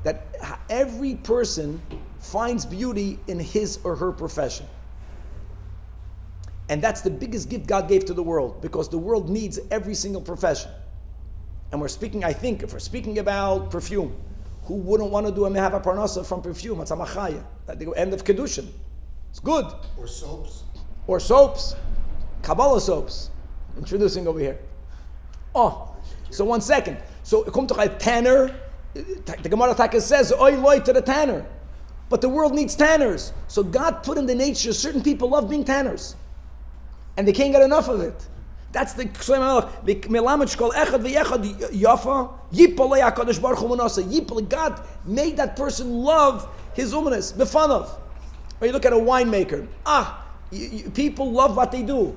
that every person finds beauty in his or her profession. And that's the biggest gift God gave to the world, because the world needs every single profession. And we're speaking, I think, if we're speaking about perfume, who wouldn't want to do a mehava parnasa from perfume? It's a machaya. At the end of Kedushin. It's good. Or soaps. Or soaps. Kabbalah soaps. Introducing over here. Oh, so 1 second. So, come to a tanner. The Gemara Taka says, oy loy to the tanner. But the world needs tanners. So God put in the nature, certain people love being tanners. And they can't get enough of it. That's the God made that person love his umanis, b'fanav. Or you look at a winemaker. People love what they do.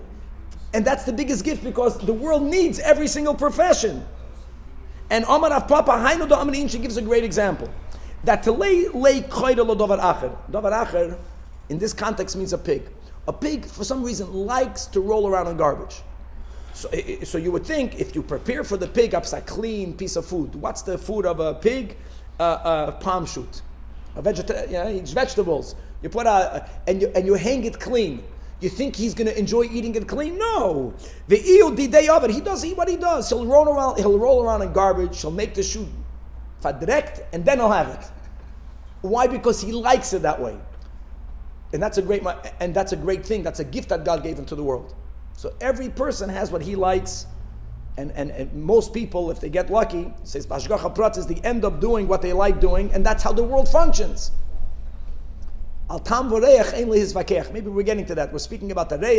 And that's the biggest gift, because the world needs every single profession. And Omar Rav Papa Hainu da Amar Inshe gives a great example. That to lay koyda lo davar acher. Davar acher, in this context, means a pig. A pig, for some reason, likes to roll around in garbage. So you would think, if you prepare for the pig a clean piece of food, what's the food of a pig? A palm shoot. It's vegetables. You put and you hang it clean. You think he's going to enjoy eating it clean? No. The eel the day of it, he does eat what he does. He'll roll around in garbage. He'll make the shoot direct, and then he'll have it. Why? Because he likes it that way. And that's a great thing. That's a gift that God gave him to the world. So every person has what he likes, and most people, if they get lucky, says Bashgacha Pratis, they end up doing what they like doing, and that's how the world functions. Maybe we're getting to that. We're speaking about the reach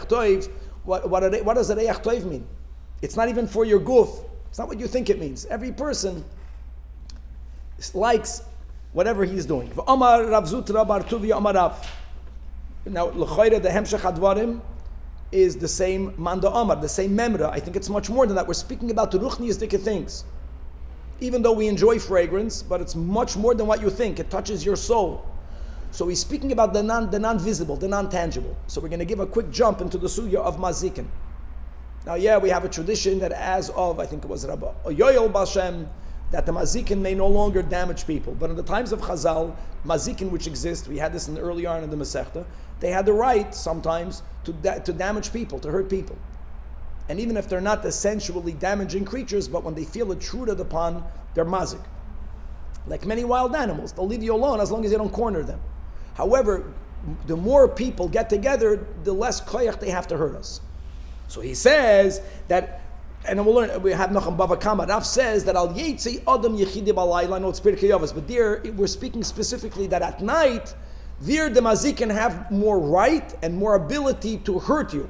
toiv. What does a reach toiv mean? It's not even for your guf. It's not what you think it means. Every person likes whatever he's doing. Now, l'chayre, the hemshech hadvarim is the same manda amar, the same memra. I think it's much more than that. We're speaking about the ruchniistic things. Even though we enjoy fragrance, but it's much more than what you think. It touches your soul. So he's speaking about the non-visible, the non-tangible. So we're going to give a quick jump into the sugya of mazikin. Now, we have a tradition that as of, I think it was Rabbi Yoel Bashem, that the mazikin may no longer damage people. But in the times of Chazal, mazikin which exist, we had this earlier on in the Masechta, they had the right sometimes to damage people, to hurt people. And even if they're not essentially damaging creatures, but when they feel intruded upon, they're mazik. Like many wild animals, they'll leave you alone as long as you don't corner them. However, the more people get together, the less koyach they have to hurt us. So he says that, and we'll learn, we have Nachum Bava Kama, Rav says that al yetzi adam yechidi balayla, I know it's Pirkei Avos, but there we're speaking specifically that at night, there the mazikin have more right and more ability to hurt you.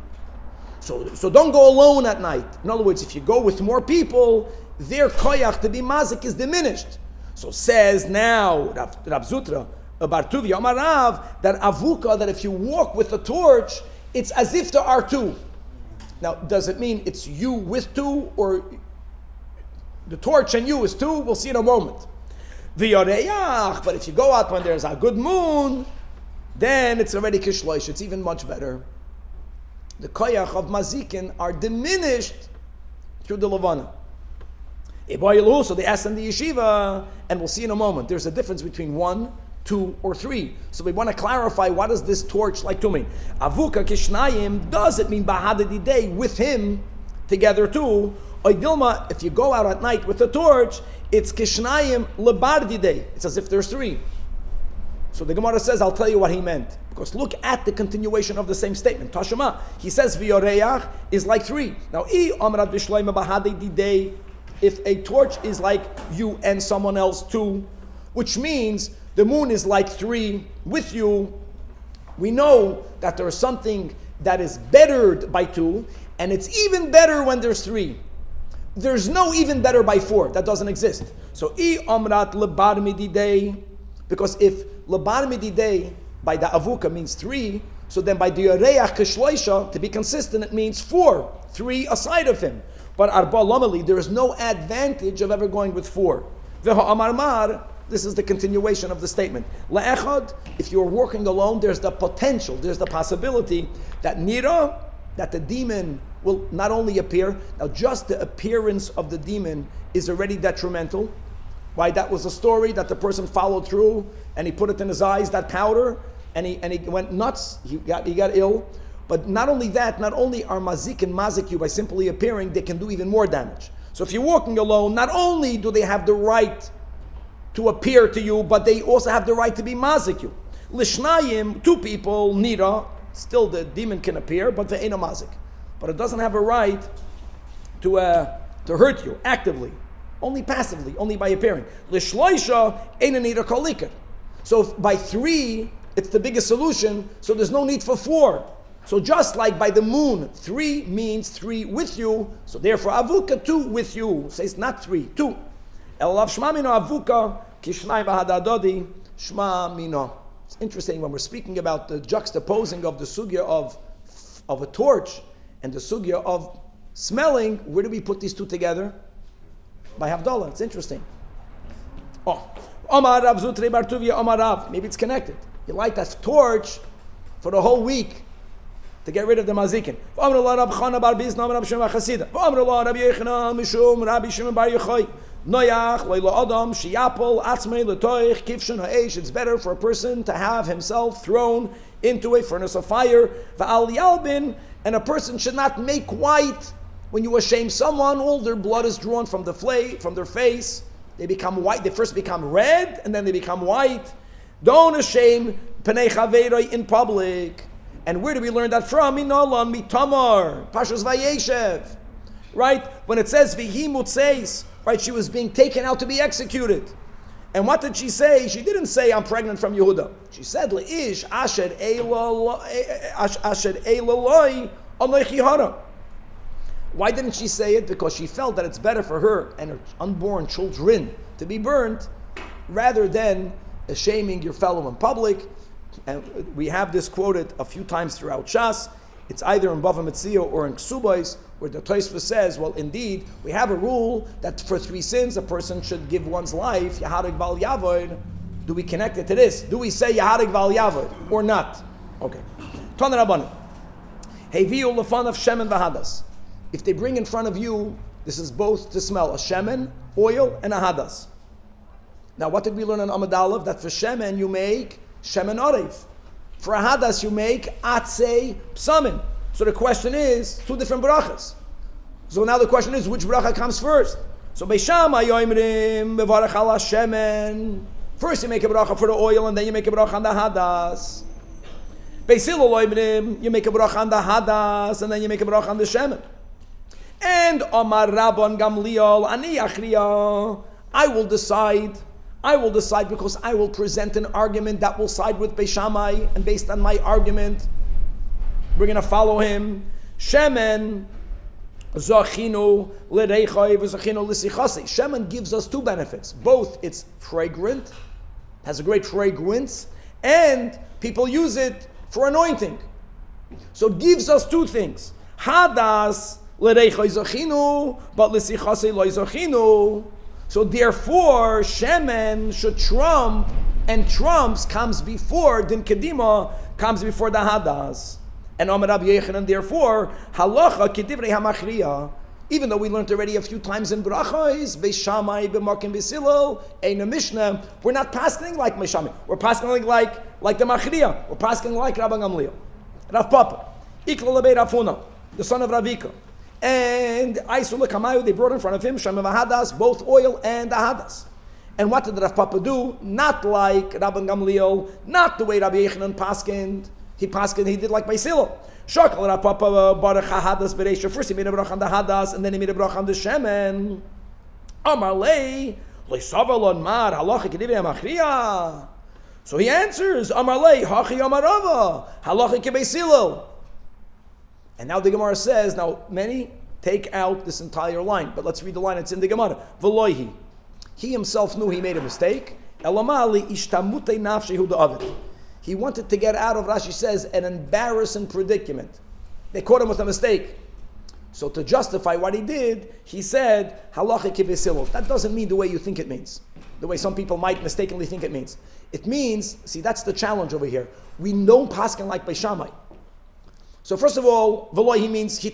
So don't go alone at night. In other words, if you go with more people, their koyach to be mazik is diminished. So says now Rav Zutra, Bartuvi Amar Rav, that avuka, that if you walk with a torch, it's as if there are two. Now, does it mean it's you with two, or the torch and you is two? We'll see in a moment. V'yoreyach, but if you go out when there's a good moon, then it's already kishloish. It's even much better. The koyach of mazikin are diminished through the levana. So they asked in the yeshiva, and we'll see in a moment, there's a difference between 1, 2, or 3. So we want to clarify, what does this torch like to mean? Avuka kishnayim, does it mean bahadadi day, with him together too? Or Dilma, if you go out at night with a torch, it's kishnayim lebardi day. It's as if there's 3. So the Gemara says, I'll tell you what he meant. Because look at the continuation of the same statement. Tashema, he says v'yoreyach is like 3. Now, amrad b'shloima bahadadi day, if a torch is like you and someone else 2, which means the moon is like 3 with you, we know that there's something that is bettered by 2, and it's even better when there's 3. There's no even better by 4. That doesn't exist. So, amrat lebar mididei, because if lebar mididei by the avuka means 3, so then by the yoreach keshloisha, to be consistent, it means 4. 3 aside of him. But arba lomali, there is no advantage of ever going with 4. Veha amar mar, this is the continuation of the statement. Le'echad, if you're working alone, there's the potential, there's the possibility that nira, that the demon will not only appear, now just the appearance of the demon is already detrimental. Why? That was a story that the person followed through and he put it in his eyes, that powder, and he went nuts, he got ill. But not only that, not only are mazik and mazik you by simply appearing, they can do even more damage. So if you're walking alone, not only do they have the right to appear to you, but they also have the right to be mazik you. Lishnayim, 2 people, nira, still the demon can appear, but the ain't a mazik. But it doesn't have a right to hurt you actively, only passively, only by appearing. Lishloisha ain't a nira kolikar. So by 3, it's the biggest solution, so there's no need for 4. So just like by the moon, 3 means 3 with you, so therefore avuka 2 with you. So it's not 3, 2. Elav shma mino avuka kishnai v'hadadodi shma mino. It's interesting when we're speaking about the juxtaposing of the sugya of a torch and the sugya of smelling. Where do we put these 2 together? By Havdalah. It's interesting. Oh, Omar Rav Zutre Bar Tuvia Omar Rav. Maybe it's connected. You light that torch for the whole week to get rid of the mazikin. It's better for a person to have himself thrown into a furnace of fire. And a person should not make white. When you shame someone, all their blood is drawn from their face. They become white. They first become red, and then they become white. Don't shame Penei Chaveroi in public. And where do we learn that from? Minolan, mitamar, Pashas Vayeshev. Right? When it says Vihi Mutseis, right? She was being taken out to be executed. And what did she say? She didn't say, I'm pregnant from Yehuda. She said, Le'ish asher eilaloi anoichi hara. Why didn't she say it? Because she felt that it's better for her and her unborn children to be burnt rather than shaming your fellow in public. And we have this quoted a few times throughout Shas. It's either in Bava Metzia or in Ksubais, where the tosfot says, well, indeed, we have a rule that for 3 sins a person should give one's life. Yaharig val yavod. Do we connect it to this? Do we say Yaharig val yavod or not? Okay. Tana Rabbanan. Heviu lefanav shemen v'hadas. If they bring in front of you, this is both to smell, a shemen, oil, and a hadas. Now, what did we learn on Amud Aleph? That for shemen you make shemen orev. For a hadas you make atzei psamin. So the question is, 2 different brachas. So now the question is, which bracha comes first? So Beishama yoimrim bevarach ala shemen. First you make a bracha for the oil, and then you make a bracha on the hadas. Beisilo yoimrim, you make a bracha on the hadas, and then you make a bracha on the shemen. And Omar Rabban Gamliel Ani Achriya, I will decide because I will present an argument that will side with Beis Shammai, and based on my argument, we're going to follow him. Shemen zachinu l'reichai v'zachinu l'sichasi. Shemen gives us 2 benefits. Both it's fragrant, has a great fragrance, and people use it for anointing. So it gives us 2 things. Hadas l'reichai zachinu, but l'sichasi lo zachinu. So therefore, shemen should trump, and trumps comes before, din kedima comes before the hadas. And Amar Rabbi Yochanan, therefore, halacha kedivrei hamachriya, even though we learned already a few times in brachos, Beis Shammai, b'makim b'silol, ein a Mishnah, we're not passing like Beis Shammai. We're passing like the machriya. We're passing like Rabban Gamliel. Rav Papa, Ikla lebei Rafuna, the son of Ravika. And Aisul Kamayu, they brought in front of him, Shem Hadas, both oil and the Hadas. And what did Rav Papa do? Not like Rabban Gamliel, not the way Rabbi Yochanan paskind. He did like Baisilo. Shakal Rav Papa Barach Hadas Bereisha. First he made a brach on the Hadas, and then he made a brach on the Shemen. Amar lei, Leisavalon Mar, Halacha Kedivei Machriya. So he answers, Amar lei, Hachi Amarava, Halacha Kebeisilo. And now the Gemara says, now many take out this entire line, but let's read the line, it's in the Gemara. Veloihi. He himself knew he made a mistake. Elamali ishtamute nafshehu da'avid. He wanted to get out of, Rashi says, an embarrassing predicament. They caught him with a mistake. So to justify what he did, he said, halacha kibesilul. That doesn't mean the way you think it means. The way some people might mistakenly think it means. It means, see, that's the challenge over here. We know paskin like Beis Shammai. So first of all, v'lo, he means, he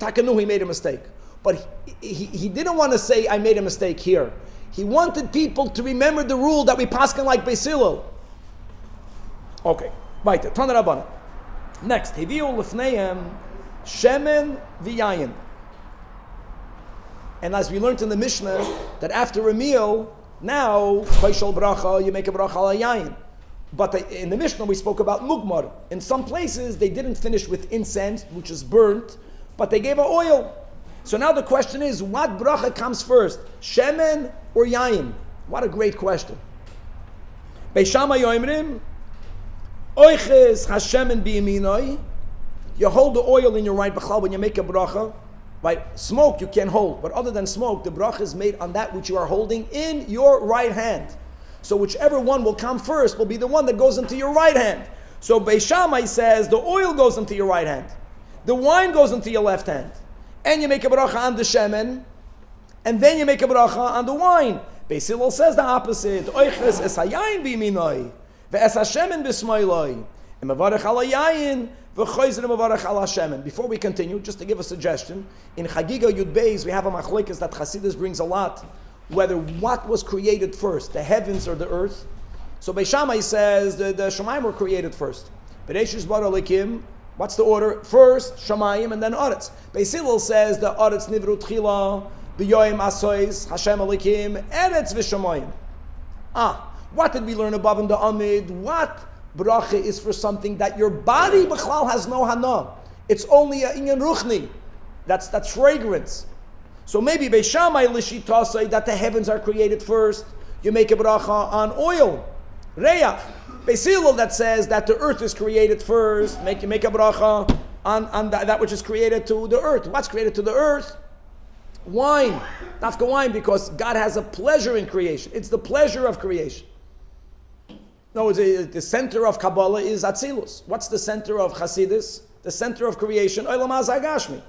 made a mistake. But he didn't want to say, I made a mistake here. He wanted people to remember the rule that we paskin like Beis Hillel. Okay, weiter. Tana Rabbanan. Next, Heviu lefneihem shemen v'yayin. And as we learned in the Mishnah, that after a meal, now, Vaishal bracha, you make a bracha al yayin. But in the Mishnah, we spoke about mugmar. In some places, they didn't finish with incense, which is burnt, but they gave a oil. So now the question is, what bracha comes first, shemen or yayin? What a great question. Beis Shammai yoimrim, oiches hashemen biyaminoi. You hold the oil in your right b'chlal when you make a bracha. Right, smoke you can't hold, but other than smoke, the bracha is made on that which you are holding in your right hand. So whichever one will come first will be the one that goes into your right hand. So Beis Shammai says the oil goes into your right hand, the wine goes into your left hand, and you make a bracha on the shemen, and then you make a bracha on the wine. Beis Hillel says the opposite. Oiches es hayayin b'yiminoi, ve'es hashemen b'smailoi, and mevarech al hayayin. Before we continue, just to give a suggestion, in Chagiga Yud Beis we have a machlokes that Chassidus brings a lot, whether what was created first, the heavens or the earth. So Beis Shammai says the Shamayim were created first. Bereshis bara Elokim, what's the order? First Shamayim and then Aretz. Beis Hillel says the Aretz nivru tchila, b'yoyim asois, Hashem Elokim, Eretz v'Shamayim. What did we learn above in the Amid? What bracha is for something that your body b'chlal has no hana. It's only a inyan ruchni. That's fragrance. So maybe Beis Shammai l'shita say that the heavens are created first. You make a bracha on oil, reach. Beis Hillel that says that the earth is created first. You make a bracha on that which is created to the earth. What's created to the earth? Wine, nafka wine, because God has a pleasure in creation. It's the pleasure of creation. No, the center of Kabbalah is Atzilus. What's the center of Chassidus? The center of creation, Olam HaZagashmi.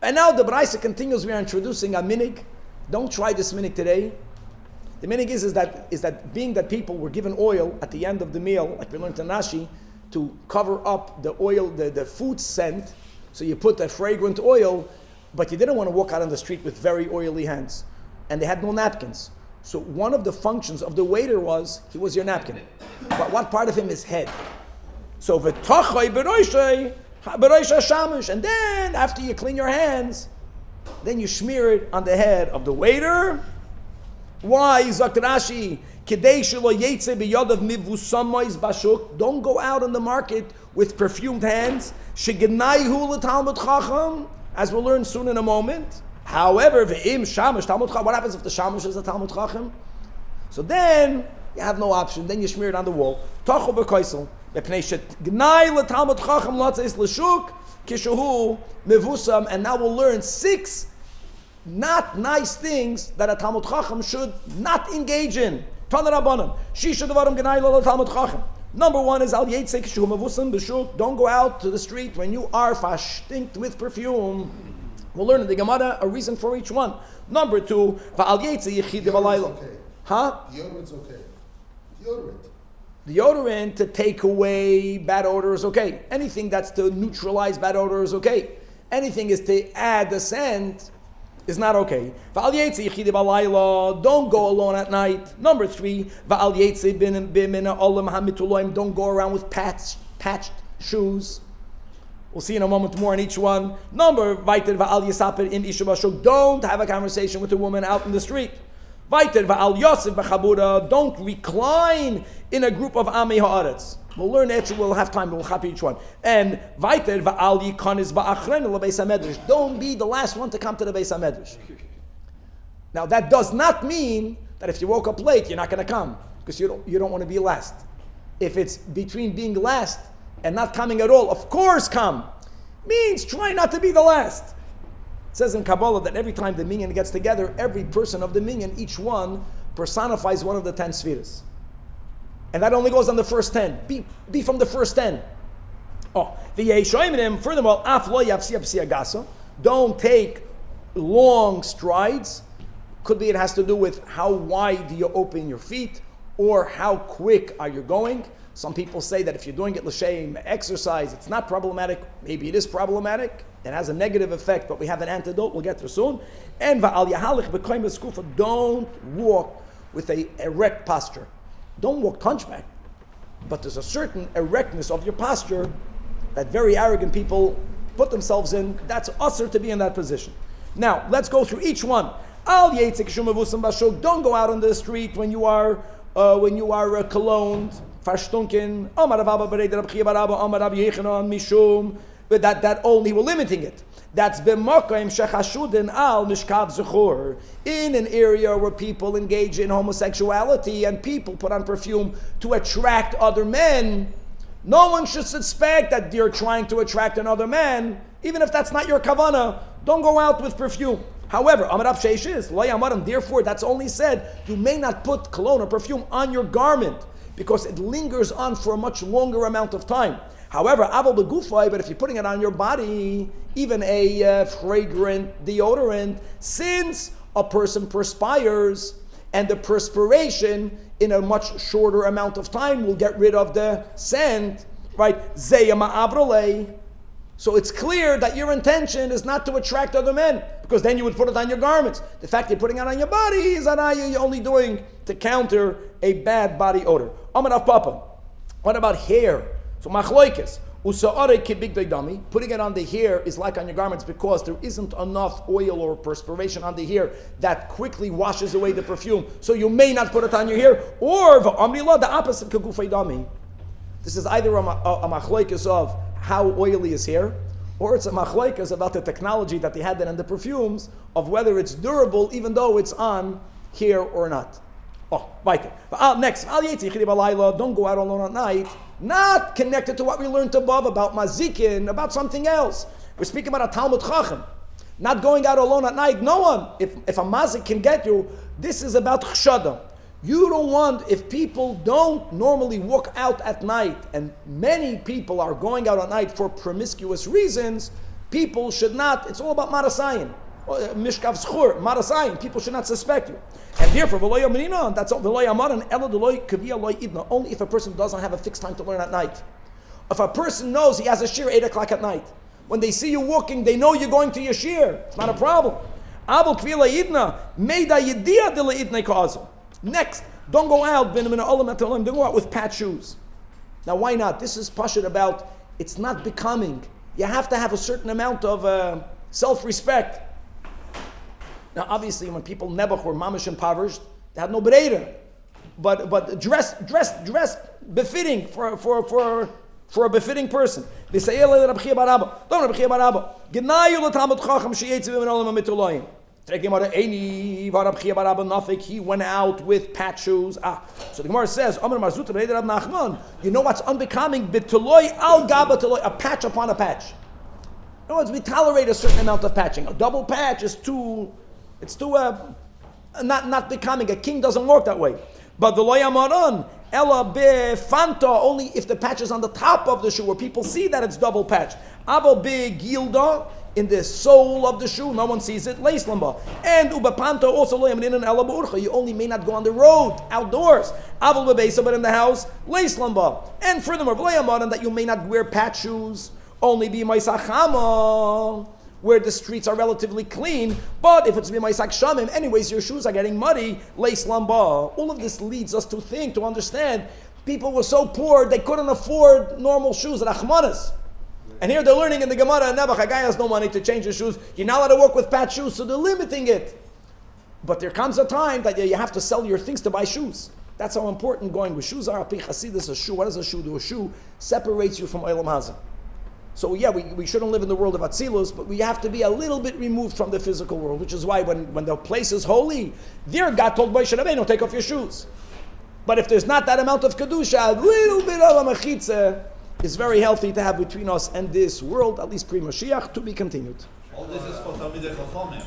And now the Braisa continues. We are introducing a minig. Don't try this minig today. The minig is that being that people were given oil at the end of the meal, like we learned in Rashi, to cover up the oil, the food scent. So you put a fragrant oil, but you didn't want to walk out on the street with very oily hands. And they had no napkins. So one of the functions of the waiter was, he was your napkin. But what part of him is head? So v'tachai b'roishay shamish. And then, after you clean your hands, then you smear it on the head of the waiter. Why? Zakt Rashi, kedei shelo yetze b'yadav mivusamois bashuk. Don't go out on the market with perfumed hands. Shegenaihu l'talmud chacham, as we'll learn soon in a moment. However, ve'im shamish talmud chacham. What happens if the shamish is a talmud chacham? So then you have no option. Then you smear it on the wall. Tachu b'koisel. B'pnei shegnai l'talmud chacham latzis l'shuk kishuhu mevusam. And now we'll learn 6 not nice things that a talmud chacham should not engage in. Tana Rabbanan. Shisha devarim gnai l'talmud chacham. Number 1 is al yetze kishuhu mevusam b'shuk. Don't go out to the street when you are fastinkt with perfume. We'll learn in the Gemara a reason for each one. Number 2, va'al yetze yichid v'alayla. Okay. Huh? Deodorant's okay. Deodorant to take away bad odor is okay. Anything that's to neutralize bad odor is okay. Anything is to add the scent is not okay. Va'al yetze yichid v'alayla. Don't go alone at night. Number 3, va'al yetze b'mina olam hamituloim. Don't go around with patched shoes. We'll see in a moment more on each one. Number, v'al yisaper im isha b'shuk. Don't have a conversation with a woman out in the street. V'al yosef b'chabura. Don't recline in a group of Amei Haaretz. We'll learn it. We'll have time. We'll copy each one. And v'al yikanis ba'achren l'beis hamedrash. Don't be the last one to come to the beis hamedrash. Now that does not mean that if you woke up late, you're not going to come because you don't want to be last. If it's between being last and not coming at all, of course come. Means try not to be the last. It says in Kabbalah that every time the minyan gets together, every person of the minyan, each one personifies one of the 10 spheres. And that only goes on the first 10. Be from the first 10. Furthermore, af lo yavsi gasa. Don't take long strides. Could be it has to do with how wide do you open your feet or how quick are you going. Some people say that if you're doing it l'shem exercise, it's not problematic. Maybe it is problematic. It has a negative effect, but we have an antidote. We'll get there soon. And don't walk with a erect posture. Don't walk hunchback. But there's a certain erectness of your posture that very arrogant people put themselves in. That's usher to be in that position. Now, let's go through each one. Don't go out on the street when you are cologned. But that only we're limiting it. That's in an area where people engage in homosexuality and people put on perfume to attract other men. No one should suspect that you're trying to attract another man, even if that's not your kavanah. Don't go out with perfume. However, therefore, that's only said you may not put cologne or perfume on your garment because it lingers on for a much longer amount of time. However, but if you're putting it on your body, even a fragrant deodorant, since a person perspires and the perspiration in a much shorter amount of time will get rid of the scent, right? So it's clear that your intention is not to attract other men, because then you would put it on your garments. The fact you're putting it on your body is that you're only doing to counter a bad body odor. What about hair? So machloikes, putting it on the hair is like on your garments because there isn't enough oil or perspiration on the hair that quickly washes away the perfume. So you may not put it on your hair. Or the opposite. This is either a machloikes of how oily is hair, or it's a machloikes about the technology that they had then in the perfumes of whether it's durable even though it's on hair or not. Next, don't go out alone at night. Not connected to what we learned above about mazikin, about something else. We're speaking about a Talmud Chacham. Not going out alone at night. No one. If a mazik can get you, this is about chshada. You don't want, if people don't normally walk out at night, and many people are going out at night for promiscuous reasons, people should not, it's all about marasayin. Mishkav schur, marasayin, people should not suspect you. And therefore, that's only if a person doesn't have a fixed time to learn at night. If a person knows he has a shiur 8 o'clock at night, when they see you walking, they know you're going to your shiur. It's not a problem. Next, don't go out with patch shoes. Now, why not? This is pashut about it's not becoming. You have to have a certain amount of self-respect. Now, obviously, when people nebuch were mamish impoverished, they had no bereda, but dressed befitting for a befitting person. He went out with patch shoes. So the Gemara says, you know what's unbecoming? A patch upon a patch. In other words, we tolerate a certain amount of patching. A double patch is not becoming. A king doesn't work that way. But the loyamaron, ella befanta, only if the patch is on the top of the shoe where people see that it's double patch. Avo be gilda, in the sole of the shoe, no one sees it, lace lamba. And ubapanta also loyamarin and ella beurcha, you only may not go on the road, outdoors. Avo bebesa, but in the house, lace lamba. And furthermore, loyamaron, that you may not wear patch shoes, only be maisachama, where the streets are relatively clean, but if it's b'maisak shamim, anyways, your shoes are getting muddy, leis lamba. All of this leads us to understand, people were so poor, they couldn't afford normal shoes at Achmanas. And here they're learning in the Gemara and Nebuch, a guy has no money to change his shoes, you're not allowed to work with patch shoes, so they're limiting it. But there comes a time that you have to sell your things to buy shoes. That's how important going with shoes are. Chassidus, a shoe, what does a shoe do? A shoe separates you from Olam Hazeh. So yeah, we shouldn't live in the world of Atzilus, but we have to be a little bit removed from the physical world, which is why when the place is holy, there God told Moshe Rabbeinu, take off your shoes. But if there's not that amount of Kedusha, a little bit of a mechitza is very healthy to have between us and this world, at least pre-Mashiach, to be continued. All this is for Talmidei Chachamim.